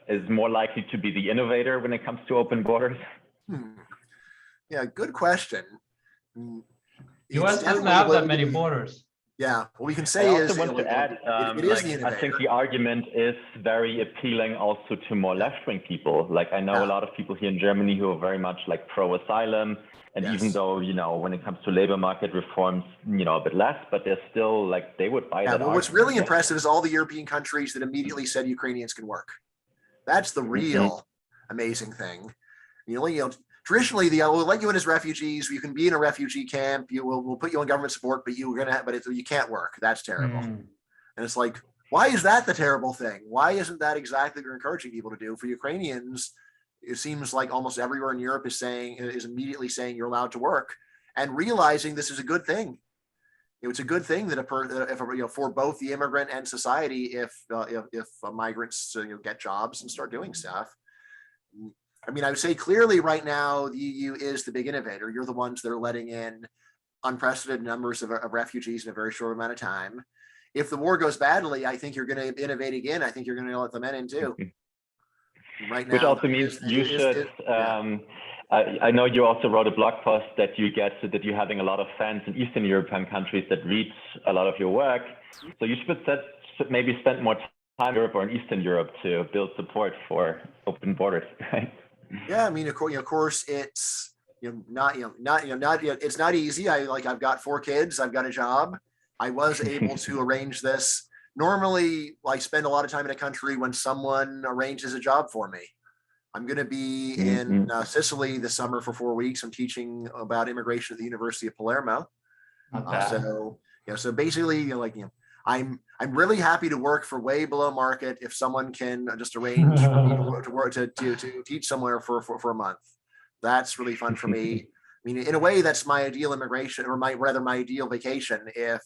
is more likely to be the innovator when it comes to open borders? Yeah, good question. US doesn't have that many borders. Yeah, what we can say is it is the innovator. I think the argument is very appealing also to more left-wing people. Like I know a lot of people here in Germany who are very much like pro-asylum. And even though, when it comes to labor market reforms, a bit less, but they're still like, they would buy that. Well, what's really impressive is all the European countries that immediately said Ukrainians can work. That's the real amazing thing. Traditionally, we'll let you in as refugees. You can be in a refugee camp. We'll put you on government support, but you can't work. That's terrible. And it's like, why is that the terrible thing? Why isn't that exactly what you're encouraging people to do? For Ukrainians, it seems like almost everywhere in Europe is immediately saying you're allowed to work, and realizing this is a good thing. It's a good thing that for both the immigrant and society, if migrants get jobs and start doing stuff. I mean, I would say clearly right now the EU is the big innovator. You're the ones that are letting in unprecedented numbers of refugees in a very short amount of time. If the war goes badly, I think you're going to innovate again. I think you're going to let the men in too. Right now, which also means you should. I know you also wrote a blog post that you're having a lot of fans in Eastern European countries that read a lot of your work. So you should maybe spend more time in Europe or in Eastern Europe to build support for open borders. Right? Yeah, I mean, of course, it's it's not easy. I've got 4 kids. I've got a job. I was able to arrange this. Normally, I spend a lot of time in a country when someone arranges a job for me. I'm going to be in Sicily this summer for 4 weeks. I'm teaching about immigration at the University of Palermo. So basically, I'm really happy to work for way below market if someone can just arrange for me to work to teach somewhere for a month. That's really fun for me. I mean, in a way, that's my ideal immigration, or my ideal vacation. If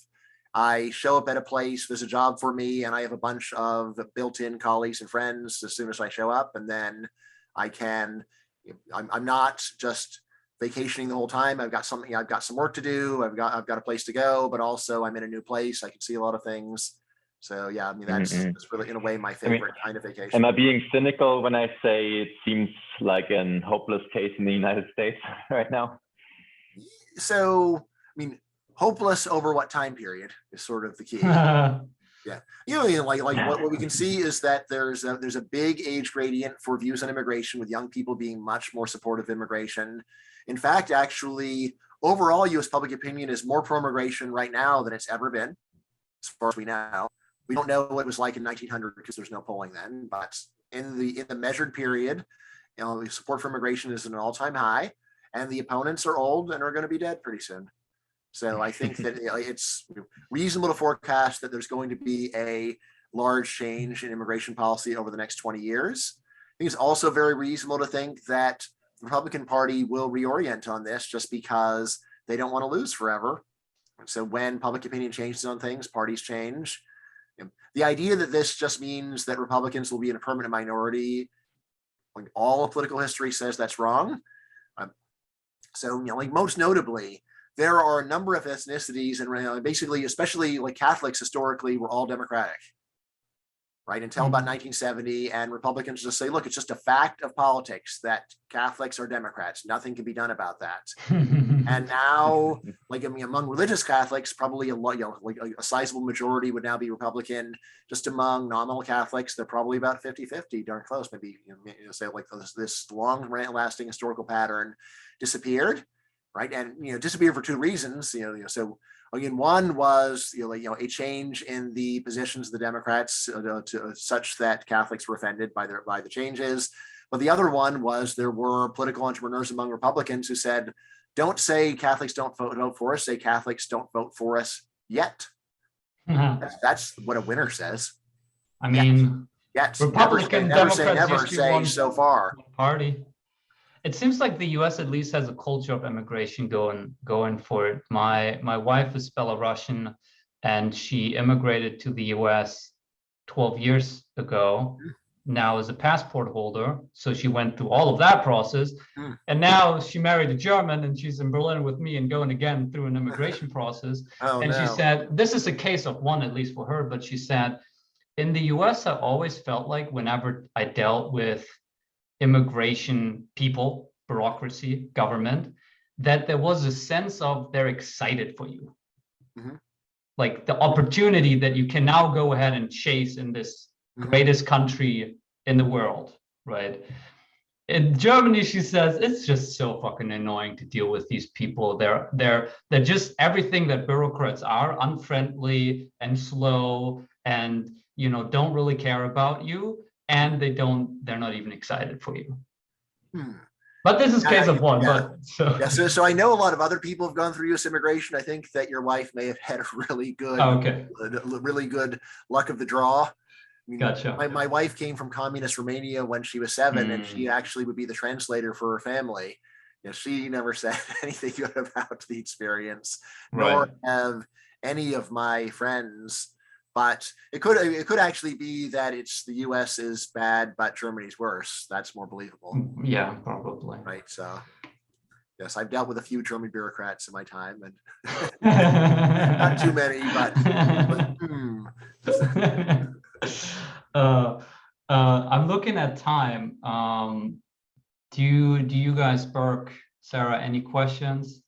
I show up at a place, there's a job for me, and I have a bunch of built-in colleagues and friends as soon as I show up, and then I'm not just vacationing the whole time. I've got some work to do. I've got a place to go, but also I'm in a new place. I can see a lot of things. So yeah, I mean, that's really, in a way, my favorite kind of vacation. Am I being cynical when I say it seems like an hopeless case in the United States right now? So, I mean, hopeless over what time period is sort of the key. Yeah, what we can see is that there's a big age gradient for views on immigration, with young people being much more supportive of immigration. In fact, actually, overall, U.S. public opinion is more pro-immigration right now than it's ever been, as far as we know. We don't know what it was like in 1900 because there's no polling then, but in the measured period, the support for immigration is at an all-time high, and the opponents are old and are going to be dead pretty soon. So I think that it's reasonable to forecast that there's going to be a large change in immigration policy over the next 20 years. I think it's also very reasonable to think that the Republican Party will reorient on this just because they don't want to lose forever. And so when public opinion changes on things, parties change. The idea that this just means that Republicans will be in a permanent minority, like all of political history says that's wrong. Most notably, there are a number of ethnicities, and basically, especially like Catholics historically, were all Democratic, right? Until about 1970, and Republicans just say, look, it's just a fact of politics that Catholics are Democrats. Nothing can be done about that. And now, among religious Catholics, probably a sizable majority would now be Republican. Just among nominal Catholics, they're probably about 50-50, darn close. Maybe say this long-lasting historical pattern disappeared. Right, and disappeared for two reasons. So again, one was a change in the positions of the Democrats to such that Catholics were offended by the changes. But the other one was there were political entrepreneurs among Republicans who said, "Don't say Catholics don't vote for us. Say Catholics don't vote for us yet." That's what a winner says. I mean, yes, Republican never say so far. Party. It seems like the U.S. at least has a culture of immigration going for it. My wife is Belarusian, and she immigrated to the U.S. 12 years ago. Now is a passport holder, so she went through all of that process, and now she married a German, and she's in Berlin with me and going again through an immigration process. She said this is a case of one, at least for her. But she said, in the U.S., I always felt like whenever I dealt with immigration people, bureaucracy, government, that there was a sense of they're excited for you. Like the opportunity that you can now go ahead and chase in this greatest country in the world, right? In Germany, she says, it's just so fucking annoying to deal with these people. They're just everything that bureaucrats are, unfriendly and slow, and don't really care about you. And they're not even excited for you. But this is case of one. So I know a lot of other people have gone through U.S. immigration. I think that your wife may have had a really good, really good luck of the draw. Gotcha. My wife came from communist Romania when she was 7, and she actually would be the translator for her family. She never said anything good about the experience, nor have any of my friends. But it could actually be that it's the U.S. is bad, but Germany's worse. That's more believable. Yeah, probably. Right. So, yes, I've dealt with a few German bureaucrats in my time, and not too many, but I'm looking at time. Do you guys, Burke, Sarah, any questions?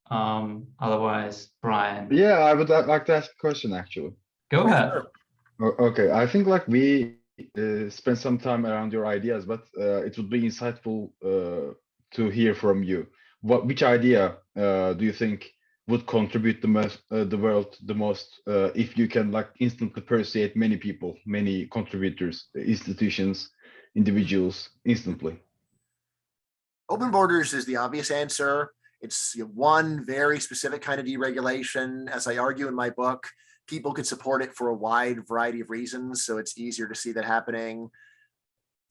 Otherwise, Brian. Yeah, I would like to ask a question actually. Go ahead. Okay, I think we spent some time around your ideas, but it would be insightful to hear from you. Which idea do you think would contribute the world the most if you can instantly persuade many people, many contributors, institutions, individuals instantly? Open borders is the obvious answer. It's one very specific kind of deregulation. As I argue in my book, people could support it for a wide variety of reasons, so it's easier to see that happening.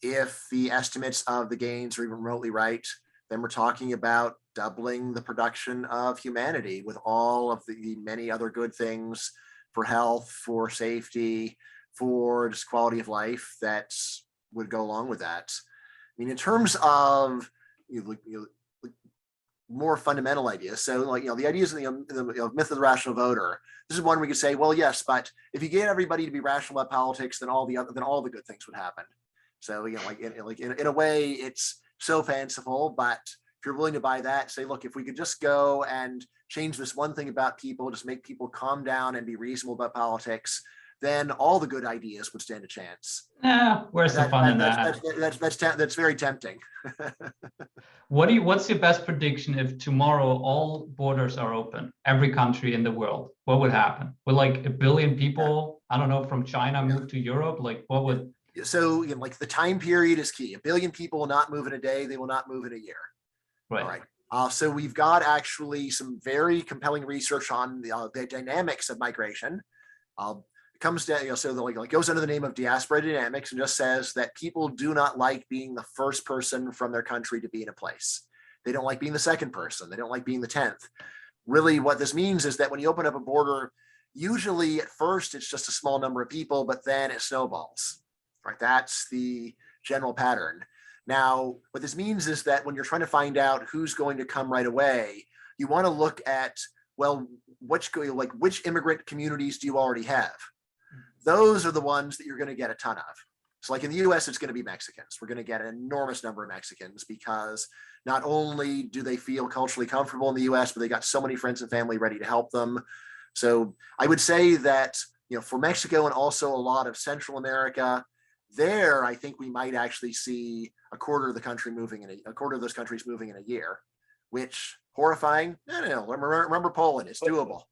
If the estimates of the gains are even remotely right, then we're talking about doubling the production of humanity with all of the many other good things for health, for safety, for just quality of life that would go along with that. I mean, in terms of more fundamental ideas, so the ideas of the myth of the rational voter. This is one we could say, well, yes, but if you get everybody to be rational about politics, then all the good things would happen. So in a way, it's so fanciful, but if you're willing to buy that, say, look, if we could just go and change this one thing about people, just make people calm down and be reasonable about politics, then all the good ideas would stand a chance. Yeah, where's the fun in that? That's very tempting. What's your best prediction if tomorrow all borders are open, every country in the world? What would happen? Would like 1 billion people, I don't know, from China move to Europe? Like what would? So the time period is key. 1 billion people will not move in a day. They will not move in a year. Right. All right. So we've got actually some very compelling research on the dynamics of migration. It comes down, goes under the name of diaspora dynamics and just says that people do not like being the first person from their country to be in a place. They don't like being the second person. They don't like being the 10th. Really, what this means is that when you open up a border, usually at first it's just a small number of people, but then it snowballs. Right? That's the general pattern. Now, what this means is that when you're trying to find out who's going to come right away, you want to look at, well, which immigrant communities do you already have? Those are the ones that you're going to get a ton of. So like in the US, it's going to be Mexicans. We're going to get an enormous number of Mexicans because not only do they feel culturally comfortable in the US, but they got so many friends and family ready to help them. So I would say that, for Mexico and also a lot of Central America, there, I think we might actually see a quarter of those countries moving in a year, which horrifying. No. Remember Poland, it's doable.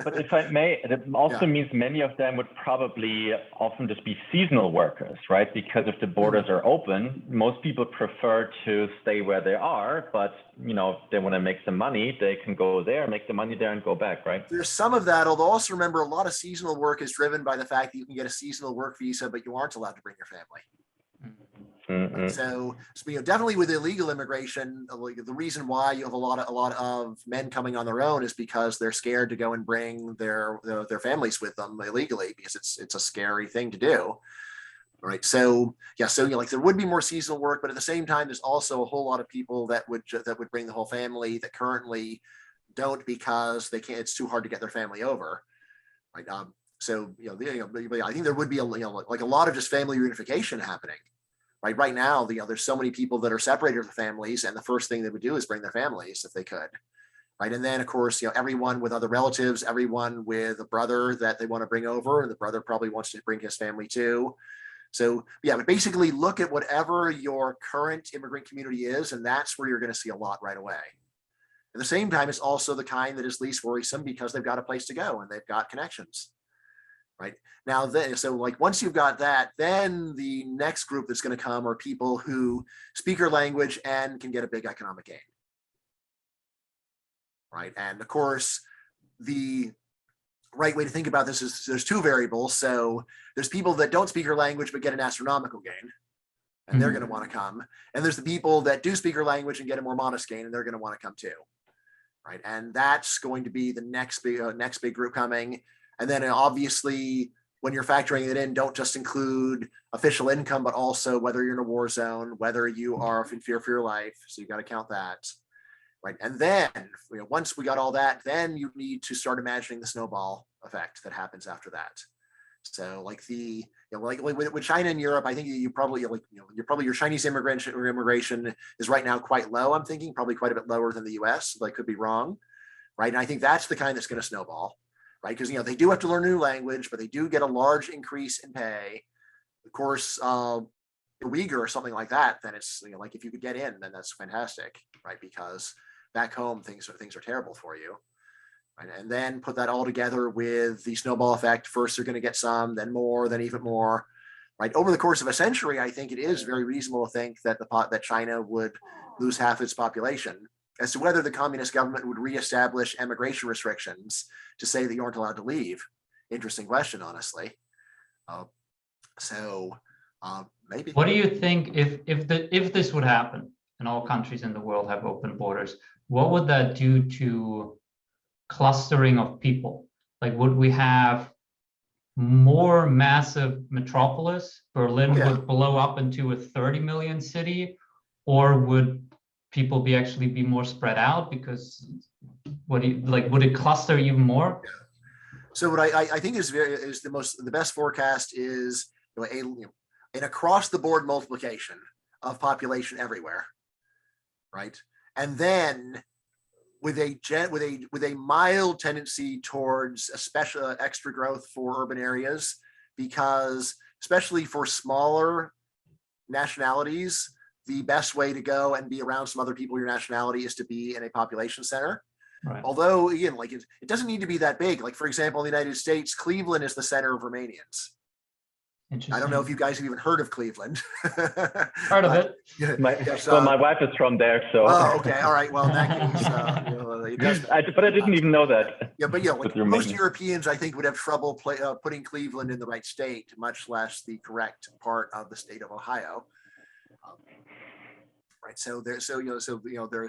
But if I may, it also means many of them would probably often just be seasonal workers, right? Because if the borders are open, most people prefer to stay where they are, but if they want to make some money, they can go there, make the money there and go back, right? There's some of that, although also remember a lot of seasonal work is driven by the fact that you can get a seasonal work visa, but you aren't allowed to bring your family. Mm-hmm. So definitely with illegal immigration, the reason why you have a lot of men coming on their own is because they're scared to go and bring their families with them illegally because it's a scary thing to do. All right. So there would be more seasonal work, but at the same time, there's also a whole lot of people that would bring the whole family that currently don't because they can't. It's too hard to get their family over. Right. So I think there would be a lot of just family reunification happening. Right now, there's so many people that are separated from families, and the first thing they would do is bring their families if they could. Right. And then, of course, everyone with other relatives, everyone with a brother that they want to bring over, and the brother probably wants to bring his family too. So, but basically look at whatever your current immigrant community is, and that's where you're going to see a lot right away. At the same time, it's also the kind that is least worrisome because they've got a place to go and they've got connections. Right now, once you've got that, then the next group that's going to come are people who speak your language and can get a big economic gain. Right. And of course, the right way to think about this is there's two variables. So there's people that don't speak your language but get an astronomical gain, and they're going to want to come. And there's the people that do speak your language and get a more modest gain, and they're going to want to come too. Right. And that's going to be the next big group coming. And then obviously, when you're factoring it in, don't just include official income, but also whether you're in a war zone, whether you are in fear for your life. So you got to count that. Right. And then once we got all that, then you need to start imagining the snowball effect that happens after that. So with China and Europe, I think your Chinese immigration is right now quite low. I'm thinking probably quite a bit lower than the US, but I could be wrong. Right. And I think that's the kind that's going to snowball. Right, because they do have to learn a new language, but they do get a large increase in pay. Of course, Uyghur or something like that, then it's if you could get in, then that's fantastic, right? Because back home things are terrible for you. Right? And then put that all together with the snowball effect. First, you're going to get some, then more, then even more. right? Over the course of a century, I think it is very reasonable to think that that China would lose half its population. As to whether the communist government would reestablish emigration restrictions to say that you aren't allowed to leave, interesting question, honestly. Maybe. What do you think if this would happen and all countries in the world have open borders, what would that do to clustering of people? Like, would we have more massive metropolis? Berlin would blow up into a 30 million city, or would people actually be more spread out? Because would it cluster even more? So what I think is the best forecast is an across the board multiplication of population everywhere, right? And then with a mild tendency towards a special extra growth for urban areas, because especially for smaller nationalities, the best way to go and be around some other people your nationality is to be in a population center. Right. Although again, like it doesn't need to be that big. Like for example, in the United States, Cleveland is the center of Romanians. I don't know if you guys have even heard of Cleveland. Heard of it. Well, my wife is from there, so. Oh, okay. All right. Well, in that case, but I didn't even know that. Yeah, but like most Europeans, I think, would have trouble putting Cleveland in the right state, much less the correct part of the state of Ohio. Right. So there's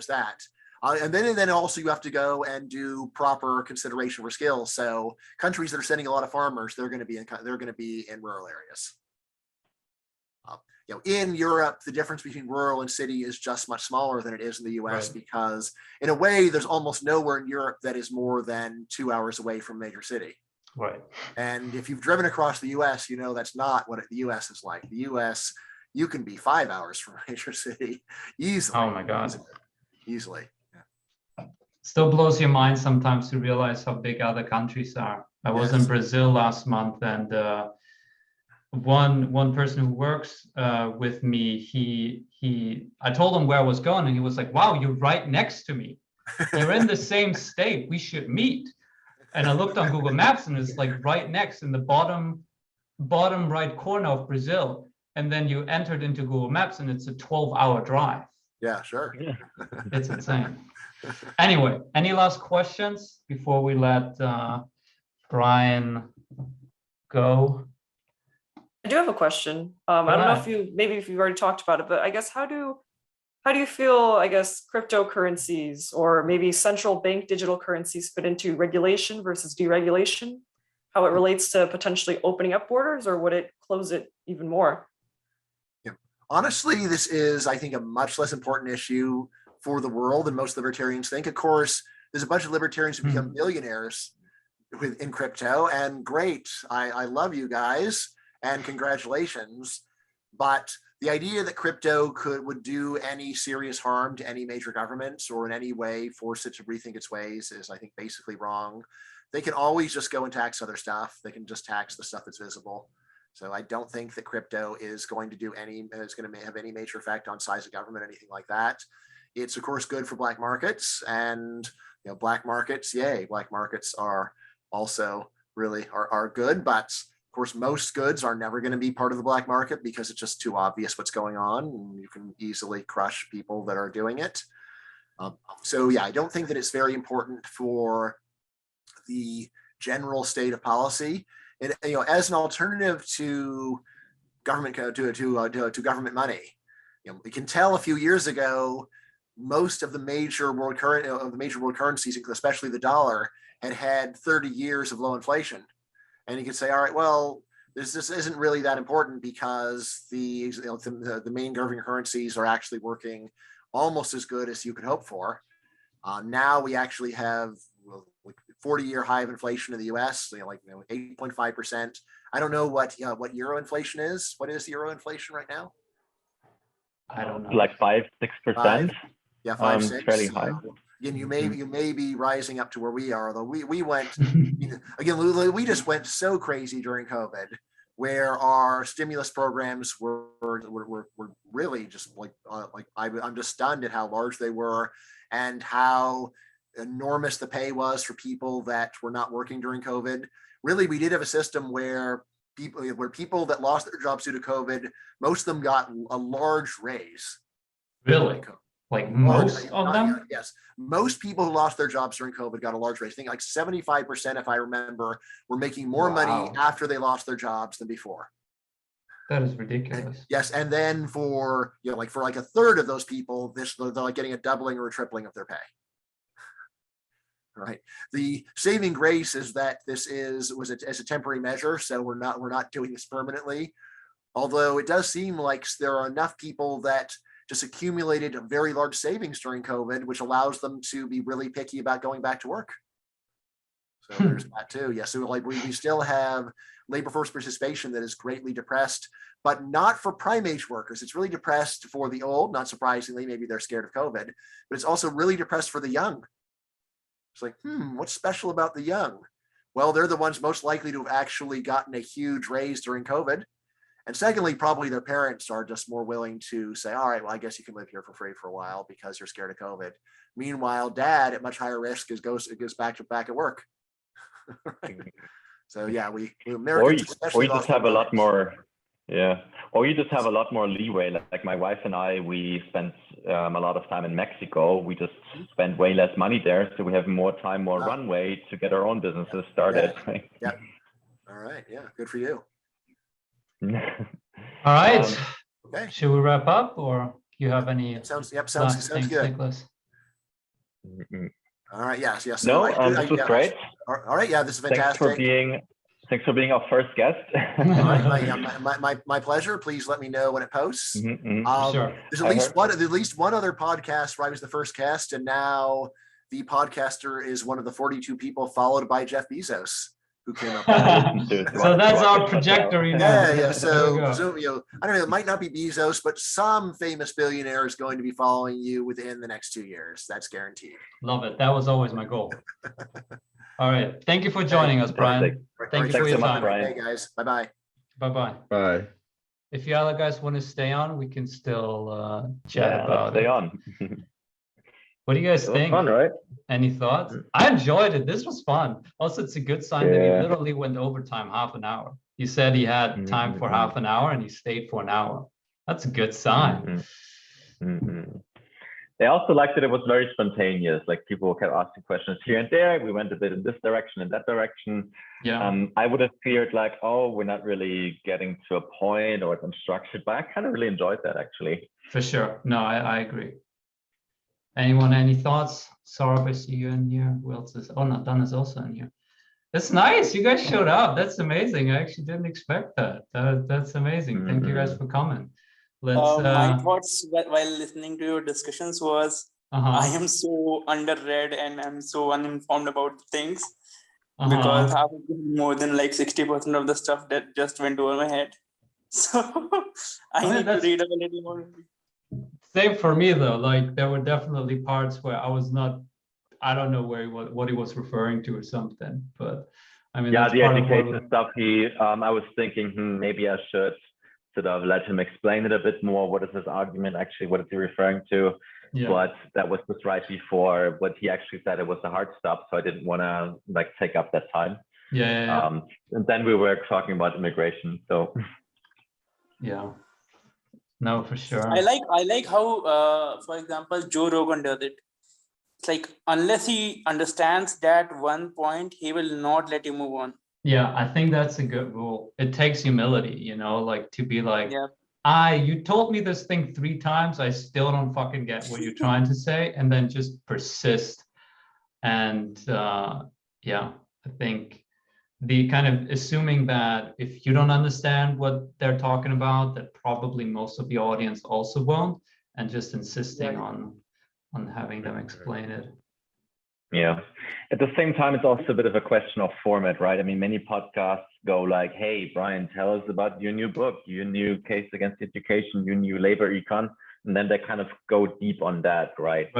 that. And then also you have to go and do proper consideration for skills. So countries that are sending a lot of farmers, they're going to be in rural areas. In Europe, the difference between rural and city is just much smaller than it is in the U.S. Right. Because in a way, there's almost nowhere in Europe that is more than 2 hours away from a major city. Right. And if you've driven across the U.S., that's not what the U.S. is like. The U.S., you can be 5 hours from a major city easily. Oh my God. Easily. Still blows your mind sometimes to realize how big other countries are. I was in Brazil last month, and one person who works with me, I told him where I was going, and he was like, "Wow, you're right next to me. You're in the same state. We should meet." And I looked on Google Maps, and it's like right next in the bottom right corner of Brazil. And then you entered into Google Maps, and it's a 12-hour drive. Yeah, sure. Yeah. It's insane. Anyway, any last questions before we let Bryan go? I do have a question. I don't know if you've already talked about it, but I guess how do you feel, I guess, cryptocurrencies or maybe central bank digital currencies fit into regulation versus deregulation? How it relates to potentially opening up borders, or would it close it even more? Yeah. Honestly, this is, I think, a much less important issue for the world than most libertarians think. Of course, there's a bunch of libertarians who become millionaires in crypto, and great. I love you guys and congratulations. But the idea that crypto would do any serious harm to any major governments or in any way force it to rethink its ways is, I think, basically wrong. They can always just go and tax other stuff. They can just tax the stuff that's visible. So I don't think that crypto is going to have any major effect on size of government, anything like that. It's of course good for black markets, and black markets, yay! Black markets are also really are good, but of course most goods are never going to be part of the black market because it's just too obvious what's going on, and you can easily crush people that are doing it. So yeah, I don't think that it's very important for the general state of policy. And as an alternative to government to government money, we can tell a few years ago most of the major world currencies, especially the dollar, had 30 years of low inflation. And you could say, all right, well, this isn't really that important because the main governing currencies are actually working almost as good as you could hope for. Now we actually have 40-year high of inflation in the U.S., 8.5%. I don't know what euro inflation is. What is euro inflation right now? I don't know. Like 5-6%. Yeah, 5-6. Fairly high. Again, you may be rising up to where we are, although we went again. We just went so crazy during COVID, where our stimulus programs were really just I'm just stunned at how large they were and how enormous the pay was for people that were not working during COVID. Really, we did have a system where people that lost their jobs due to COVID, most of them got a large raise. Really? Like most of them? Yes. Most people who lost their jobs during COVID got a large raise. I think like 75%, if I remember, were making more money after they lost their jobs than before. That is ridiculous. Yes. And then for like a third of those people, they're like getting a doubling or a tripling of their pay. Right. The saving grace is that this was as a temporary measure. So we're not doing this permanently. Although it does seem like there are enough people that just accumulated very large savings during COVID, which allows them to be really picky about going back to work. So there's that too. Yeah. So like we still have labor force participation that is greatly depressed, but not for prime age workers. It's really depressed for the old, not surprisingly, maybe they're scared of COVID, but it's also really depressed for the young. It's like, what's special about the young? Well, they're the ones most likely to have actually gotten a huge raise during COVID. And secondly, probably their parents are just more willing to say, all right, well, I guess you can live here for free for a while because you're scared of COVID. Meanwhile, dad at much higher risk goes back at work. Right? So yeah, we Americans or you just have a lot more, or you just have a lot more leeway. Like my wife and I, we spent a lot of time in Mexico. We just spend way less money there, so we have more time, more runway to get our own businesses started. Yeah. Right? Yeah. All right. Yeah. Good for you. All right. Okay. Should we wrap up, or you have any? Sounds good. Nicholas? All right. Yes. No, this was great. All right. Yeah, this is fantastic. Thanks for being our first guest. All right, my pleasure. Please let me know when it posts. Sure. There's at least one other podcast where I was the first guest, and now the podcaster is one of the 42 people followed by Jeff Bezos, who came up. So that's our projector. Yeah. So I don't know. It might not be Bezos, but some famous billionaire is going to be following you within the next 2 years. That's guaranteed. Love it. That was always my goal. All right. Thank you for joining us, Bryan. Thank you for your time. Hey guys. Bye-bye. Bye-bye. Bye. If you other guys want to stay on, we can still chat about stay it. on. What do you guys think? Fun, right? Any thoughts? I enjoyed it. This was fun. Also, it's a good sign that he literally went overtime half an hour. He said he had time for half an hour and he stayed for an hour. That's a good sign. They also liked that it was very spontaneous. Like people kept asking questions here and there. We went a bit in this direction and that direction. Yeah. I would have feared like, oh, we're not really getting to a point or it's unstructured, but I kind of really enjoyed that actually. For sure. No, I agree. Anyone, any thoughts? Saurabh, I see you in here. Who else is? Oh, Nathan is also in here. That's nice. You guys showed up. That's amazing. I actually didn't expect that. That's amazing. Thank you guys for coming. My thoughts while listening to your discussions was I am so underread and I'm so uninformed about things because I have more than like 60% of the stuff that just went over my head. So I need to read up a little more. Same for me though. Like there were definitely parts where I don't know what he was referring to or something. But I mean, the education stuff. I was thinking maybe I should sort of let him explain it a bit more. What is his argument actually? What is he referring to? Yeah. But that was just right before what he actually said. It was a hard stop, so I didn't want to like take up that time. Yeah. And then we were talking about immigration. So yeah. No, for sure. I like how, for example, Joe Rogan does it. It's like unless he understands that one point, he will not let you move on. Yeah, I think that's a good rule. It takes humility, like to be like, you told me this thing 3 times. I still don't fucking get what you're trying to say. And then just persist. And I think the kind of assuming that if you don't understand what they're talking about, that probably most of the audience also won't, and just insisting on having them explain it. Yeah. At the same time, it's also a bit of a question of format, right? I mean, many podcasts go like, hey, Bryan, tell us about your new book, your new case against education, your new labor econ. And then they kind of go deep on that, right?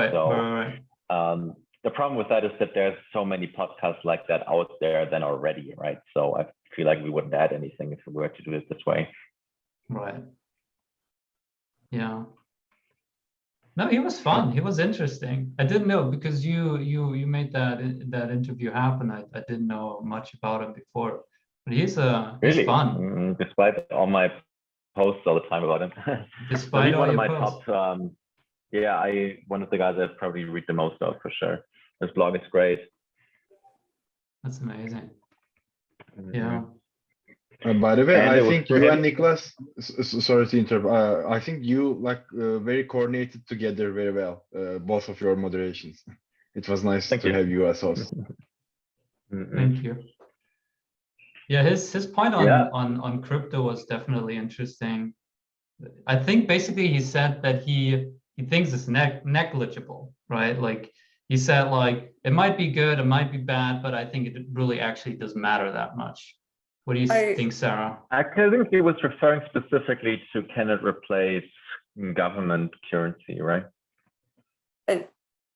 The problem with that is that there's so many podcasts like that out there then already, right? So I feel like we wouldn't add anything if we were to do it this way. Right. Yeah. No, he was fun. He was interesting. I didn't know because you made that interview happen. I didn't know much about him before, but But he's Really? fun. Despite all my posts all the time about him. Despite he's all one of your my posts. top, one of the guys I'd probably read the most of for sure. His blog is great. That's amazing. Mhm. Yeah. By the way, And I it was think for you him- and Nicholas, sorry to interrupt. I think you like very coordinated together very well, both of your moderations. It was nice Thank to you. have you as host. Mhm. Thank you. Yeah, his point on Yeah. on crypto was definitely interesting. I think basically he said that he thinks it's negligible, right? Like he said, like it might be good, it might be bad, but I think it really actually doesn't matter that much. What do you think, Sarah? I think he was referring specifically to can it replace government currency, right?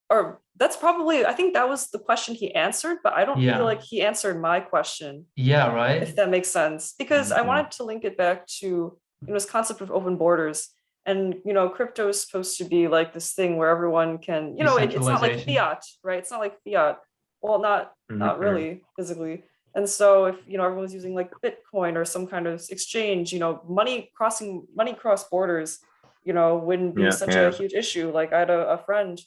Or that's probably, I think that was the question he answered, but I don't feel like he answered my question. Yeah, right. If that makes sense, because I wanted to link it back to this concept of open borders. And crypto is supposed to be like this thing where everyone can, it's not like fiat, right? It's not like fiat. Well, not really physically. And so if everyone's using like Bitcoin or some kind of exchange, money cross borders, wouldn't be such a huge issue. Like I had a friend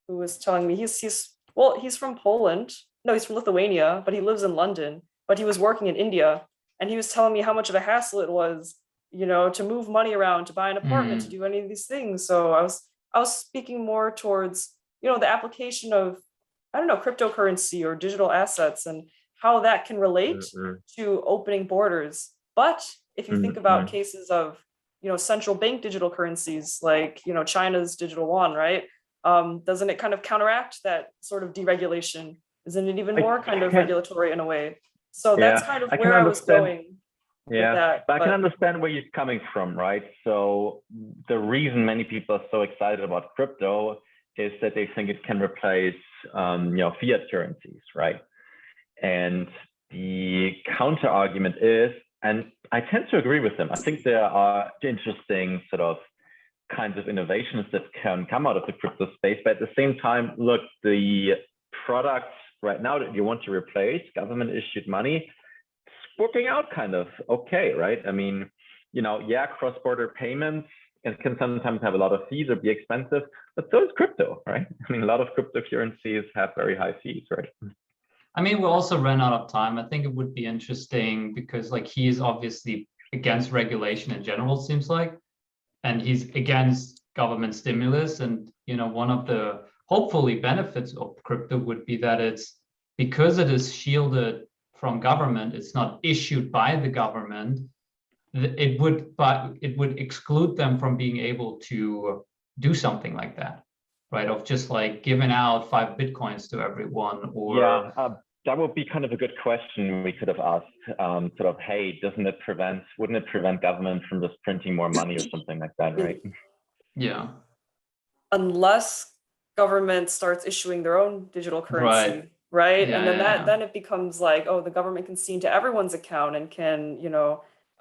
who was telling me he's from Poland. No, he's from Lithuania, but he lives in London. But he was working in India, and he was telling me how much of a hassle it was, to move money around, to buy an apartment, to do any of these things. So I was speaking more towards, the application of, I don't know, cryptocurrency or digital assets and how that can relate to opening borders. But if you think about cases of, central bank digital currencies, like, China's digital yuan, right? Doesn't it kind of counteract that sort of deregulation? Isn't it even more kind of regulatory in a way? So that's kind of where I was going. Yeah, but I can understand where you're coming from, right? So the reason many people are so excited about crypto is that they think it can replace, fiat currencies, right? And the counter argument is, and I tend to agree with them. I think there are interesting sort of kinds of innovations that can come out of the crypto space, but at the same time, look, the products right now that you want to replace, government issued money, it's working out kind of okay, right? I mean, cross-border payments, it can sometimes have a lot of fees or be expensive, but so is crypto, right? I mean, a lot of cryptocurrencies have very high fees, right? I mean, we also ran out of time. I think it would be interesting because like he is obviously against regulation in general, it seems like, and he's against government stimulus. And, one of the hopefully benefits of crypto would be that it's because it is shielded from government, it's not issued by the government. It would exclude them from being able to do something like that, right? Of just like giving out 5 Bitcoins to everyone, or that would be kind of a good question we could have asked, sort of, hey, wouldn't it prevent government from just printing more money or something like that, right? Yeah. Unless government starts issuing their own digital currency, right? Yeah, and then then it becomes like, oh, the government can see into everyone's account and can,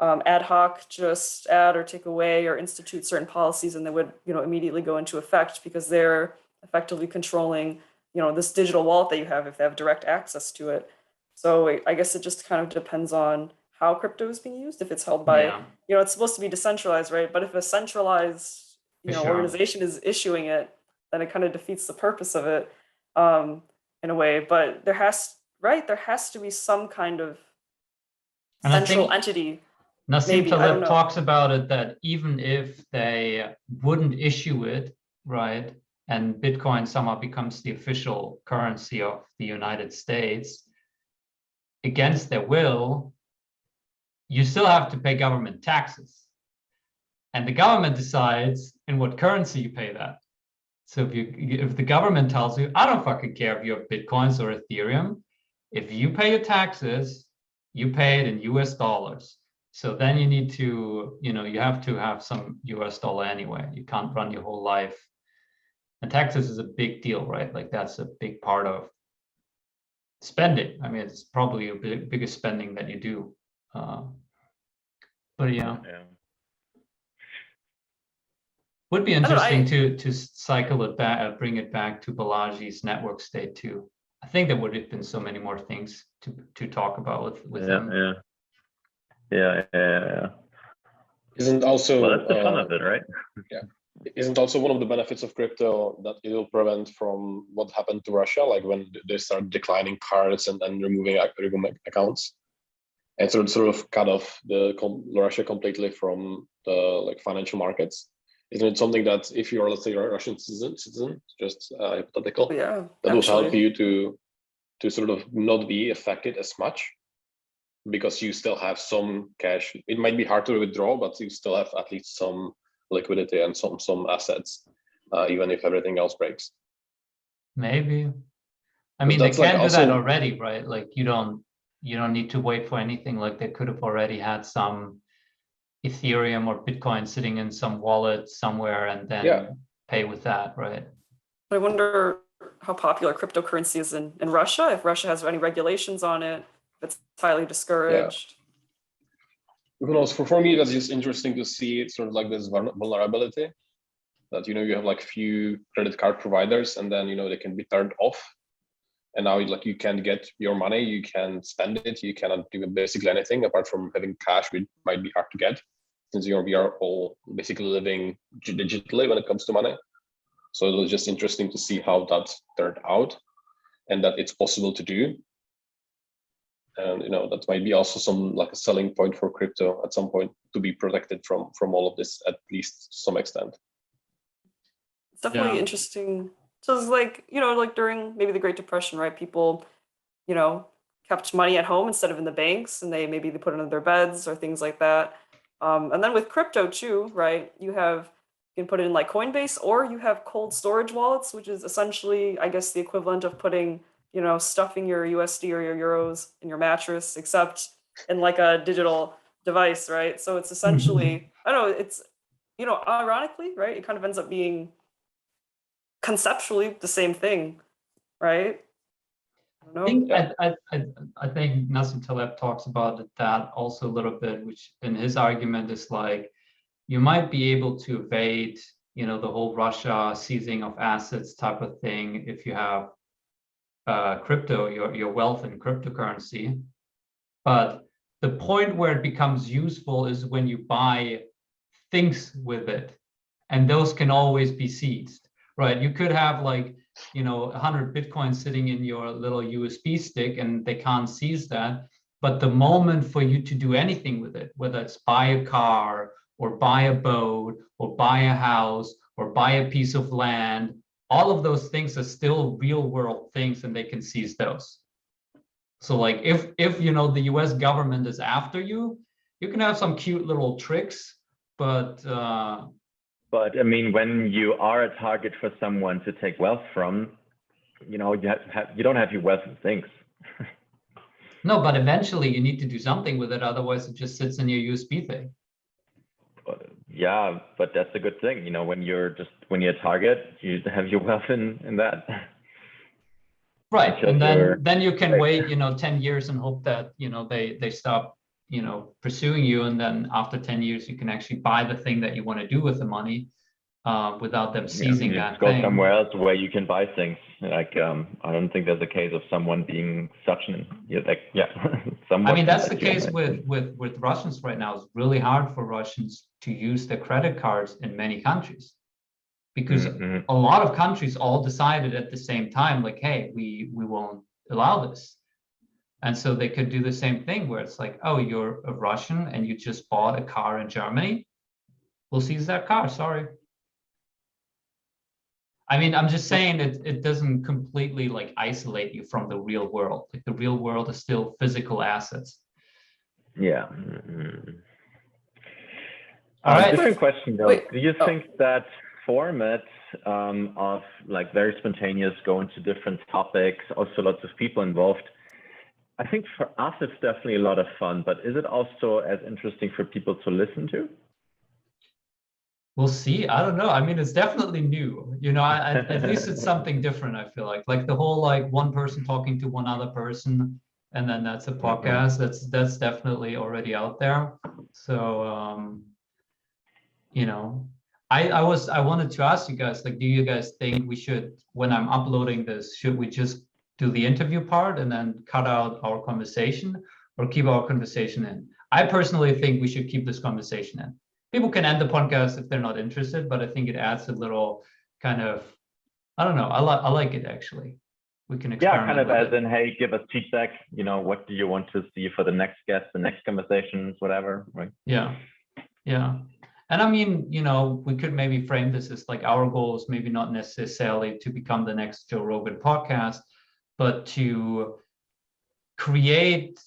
ad hoc just add or take away or institute certain policies, and they would, immediately go into effect because they're effectively controlling, this digital wallet that you have if they have direct access to it. So I guess it just kind of depends on how crypto is being used. If it's held by, it's supposed to be decentralized, right? But if a centralized, organization is issuing it, then it kind of defeats the purpose of it, in a way. But there has to be some kind of central entity. Nassim Taleb talks about it, that even if they wouldn't issue it, right, and Bitcoin somehow becomes the official currency of the United States, against their will, you still have to pay government taxes. And the government decides in what currency you pay that. So if the government tells you, I don't fucking care if you have Bitcoins or Ethereum, if you pay your taxes, you pay it in US dollars. So then you need to, you have to have some US dollar anyway. You can't run your whole life. And taxes is a big deal, right? Like that's a big part of spending. I mean, it's probably a biggest spending that you do. But yeah. Would be interesting to cycle it back, bring it back to Balaji's network state too. I think there would have been so many more things to talk about with him. Yeah. Yeah. Isn't also Well, that's the fun of it, right? Yeah. Isn't also one of the benefits of crypto that it will prevent from what happened to Russia, like when they start declining cards and removing accounts, and sort of cut off Russia completely from the like financial markets. Isn't it something that if you're, let's say, you're a Russian citizen, just hypothetical, Yeah, that will help you to sort of not be affected as much, because you still have some cash. It might be hard to withdraw, but you still have at least some liquidity and some assets, even if everything else breaks. Maybe. I mean, they can do that already, right? Like you don't need to wait for anything. Like they could have already had some Ethereum or Bitcoin sitting in some wallet somewhere and then pay with that, right? I wonder how popular cryptocurrency is in Russia, if Russia has any regulations on it, if it's highly discouraged. Who knows? For me, that's just interesting to see sort of like this vulnerability that, you have like few credit card providers, and then, they can be turned off. And now like you can't get your money, you can't spend it, you cannot do basically anything apart from having cash, which might be hard to get, since we are all basically living digitally when it comes to money. So it was just interesting to see how that turned out, and that it's possible to do. And that might be also some like a selling point for crypto at some point, to be protected from all of this, at least to some extent. It's definitely interesting. So it's like, like during maybe the Great Depression, right? People, kept money at home instead of in the banks, and they put it under their beds or things like that. And then with crypto too, right? You can put it in like Coinbase, or you have cold storage wallets, which is essentially, I guess, the equivalent of putting, stuffing your USD or your euros in your mattress, except in like a digital device, right? So it's essentially, I don't know, it's, ironically, right? It kind of ends up being conceptually the same thing, right? I think Nassim Taleb talks about that also a little bit, which in his argument is like, you might be able to evade, the whole Russia seizing of assets type of thing if you have crypto, your wealth in cryptocurrency. But the point where it becomes useful is when you buy things with it, and those can always be seized, right? You could have like, 100 Bitcoin sitting in your little USB stick and they can't seize that. But the moment for you to do anything with it, whether it's buy a car or buy a boat or buy a house or buy a piece of land, all of those things are still real world things, and they can seize those. So like if the US government is after you, you can have some cute little tricks, but I mean, when you are a target for someone to take wealth from, you don't have your wealth in things. No, but eventually you need to do something with it. Otherwise, it just sits in your USB thing. Yeah, but that's a good thing. When you're a target, you have your wealth in that. Right, and then you can wait, 10 years and hope that they stop pursuing you, and then after 10 years you can actually buy the thing that you want to do with the money without them seizing that go thing. somewhere else where you can buy things. Like I don't think there's a case of someone being such an I mean, that's the case with Russians right now. It's really hard for Russians to use their credit cards in many countries, because a lot of countries all decided at the same time, like, hey, we won't allow this. And so they could do the same thing where it's like, oh, you're a Russian and you just bought a car in Germany, we'll seize that car, sorry. I mean, I'm just saying it doesn't completely like isolate you from the real world. Like the real world is still physical assets. Yeah. All right. Different question though. Do you think that format of like very spontaneous, going to different topics, also lots of people involved, I think for us it's definitely a lot of fun, but is it also as interesting for people to listen to? We'll see. I don't know. I mean, it's definitely new. At least it's something different, I feel like the whole like one person talking to one other person, and then that's a podcast. That's definitely already out there. So I wanted to ask you guys, like, do you guys think we should, when I'm uploading this, should we just do the interview part and then cut out our conversation, or keep our conversation in? I personally think we should keep this conversation in. People can end the podcast if they're not interested, but I think it adds a little kind of, I don't know, I like it actually. We can experiment. Yeah, kind of as in, hey, give us feedback, what do you want to see for the next guest, the next conversations, whatever, right? Yeah. And I mean, we could maybe frame this as like our goal is maybe not necessarily to become the next Joe Rogan podcast, but to create,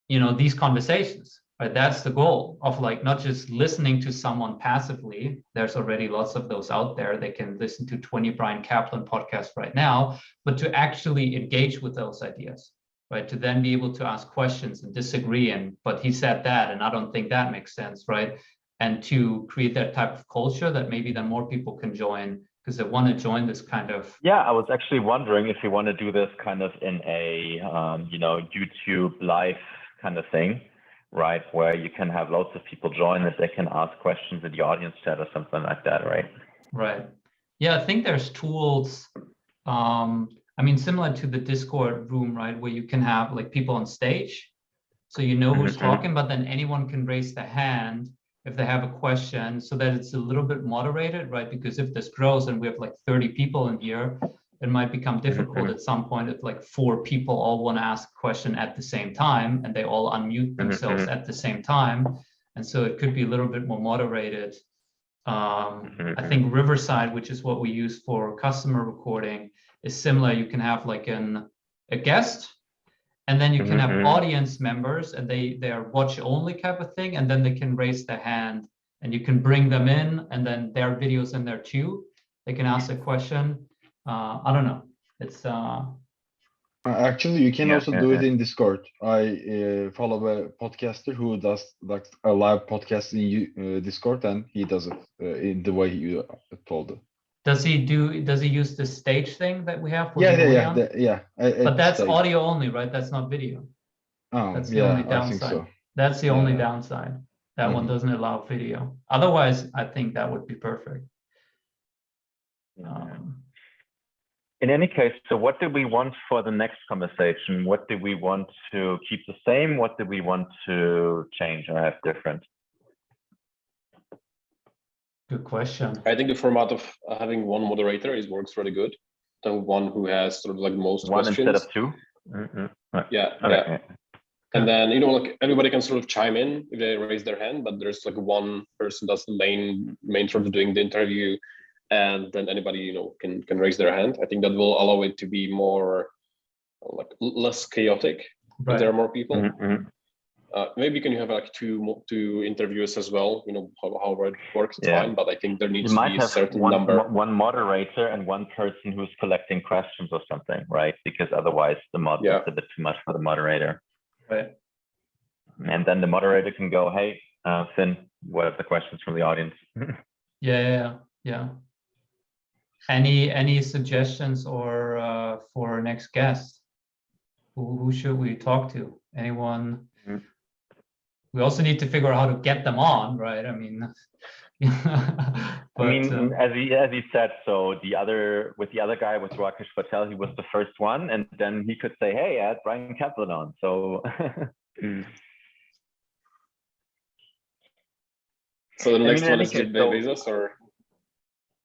these conversations, right? That's the goal of like not just listening to someone passively. There's already lots of those out there. They can listen to 20 Bryan Caplan podcasts right now, but to actually engage with those ideas, right? To then be able to ask questions and disagree, but he said that, and I don't think that makes sense, right? And to create that type of culture that maybe then more people can join because they want to join this kind of. Yeah, I was actually wondering if you want to do this kind of in a, YouTube live kind of thing, right? Where you can have lots of people join that they can ask questions in the audience chat or something like that, right? Right. Yeah, I think there's tools, similar to the Discord room, right? Where you can have like people on stage. So who's talking, but then anyone can raise their hand if they have a question, so that it's a little bit moderated, right? Because if this grows and we have like 30 people in here, it might become difficult at some point if like 4 people all want to ask a question at the same time and they all unmute themselves at the same time. And so it could be a little bit more moderated. I think Riverside, which is what we use for customer recording, is similar. You can have like a guest, and then you can have audience members, and they are watch only type of thing, and then they can raise their hand and you can bring them in, and then their videos in there too. They can ask a question. I don't know. It's actually you can also do it in Discord. I follow a podcaster who does like a live podcast in Discord, and he does it in the way you told it. Does he use the stage thing that we have? Yeah. But that's audio only, right? That's not video. Oh, that's the only downside. I think so. That's the only downside. That one doesn't allow video. Otherwise, I think that would be perfect. In any case, so what do we want for the next conversation? What do we want to keep the same? What do we want to change or have different? Good question. I think the format of having one moderator works really good. The one who has sort of like most one questions. Instead of 2? Yeah. And then, like everybody can sort of chime in if they raise their hand, but there's like one person that's the main sort of doing the interview, and then anybody, can raise their hand. I think that will allow it to be more like less chaotic if there are more people. Maybe can you have like two interviewers as well? However it works, it's fine. But I think there needs to be a certain number. One moderator and one person who's collecting questions or something, right? Because otherwise the mod is a bit too much for the moderator. Right. And then the moderator can go, hey, Finn, what are the questions from the audience? Yeah. Any suggestions or for our next guest? Who should we talk to? Anyone? We also need to figure out how to get them on, right? I mean, as he said, so with the other guy, with Rakesh Patel, he was the first one, and then he could say, hey, add Bryan Caplan on. So so the next one is Jeff Bezos, or?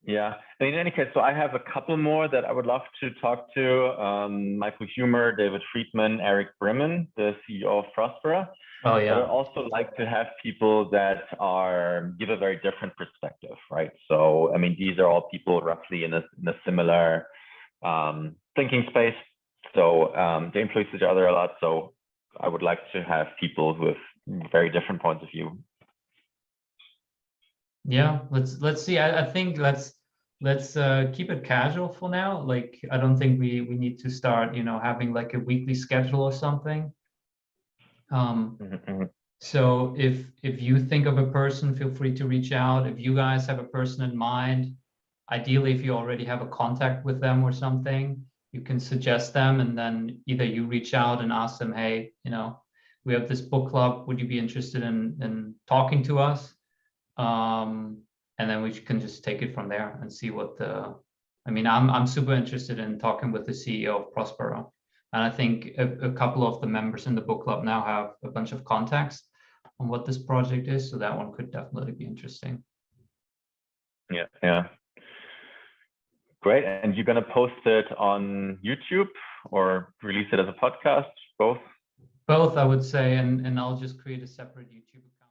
Yeah, in any case, so I have a couple more that I would love to talk to. Michael Humer, David Friedman, Eric Brimman, the CEO of Prospera. Oh yeah. But I'd also like to have people that give a very different perspective, right? So these are all people roughly in a similar thinking space. So they influence each other a lot. So I would like to have people who have very different points of view. Yeah, let's see. I think let's keep it casual for now. Like I don't think we need to start having like a weekly schedule or something. So if you think of a person, feel free to reach out. If you guys have a person in mind, ideally if you already have a contact with them or something, you can suggest them, and then either you reach out and ask them, hey, we have this book club, would you be interested in talking to us? And then we can just take it from there and see what I'm super interested in talking with the CEO of Prospera. And I think a couple of the members in the book club now have a bunch of contacts. on what this project is. So that one could definitely be interesting. Yeah. Great. And you're going to post it on YouTube or release it as a podcast? Both? Both, I would say, and I'll just create a separate YouTube account.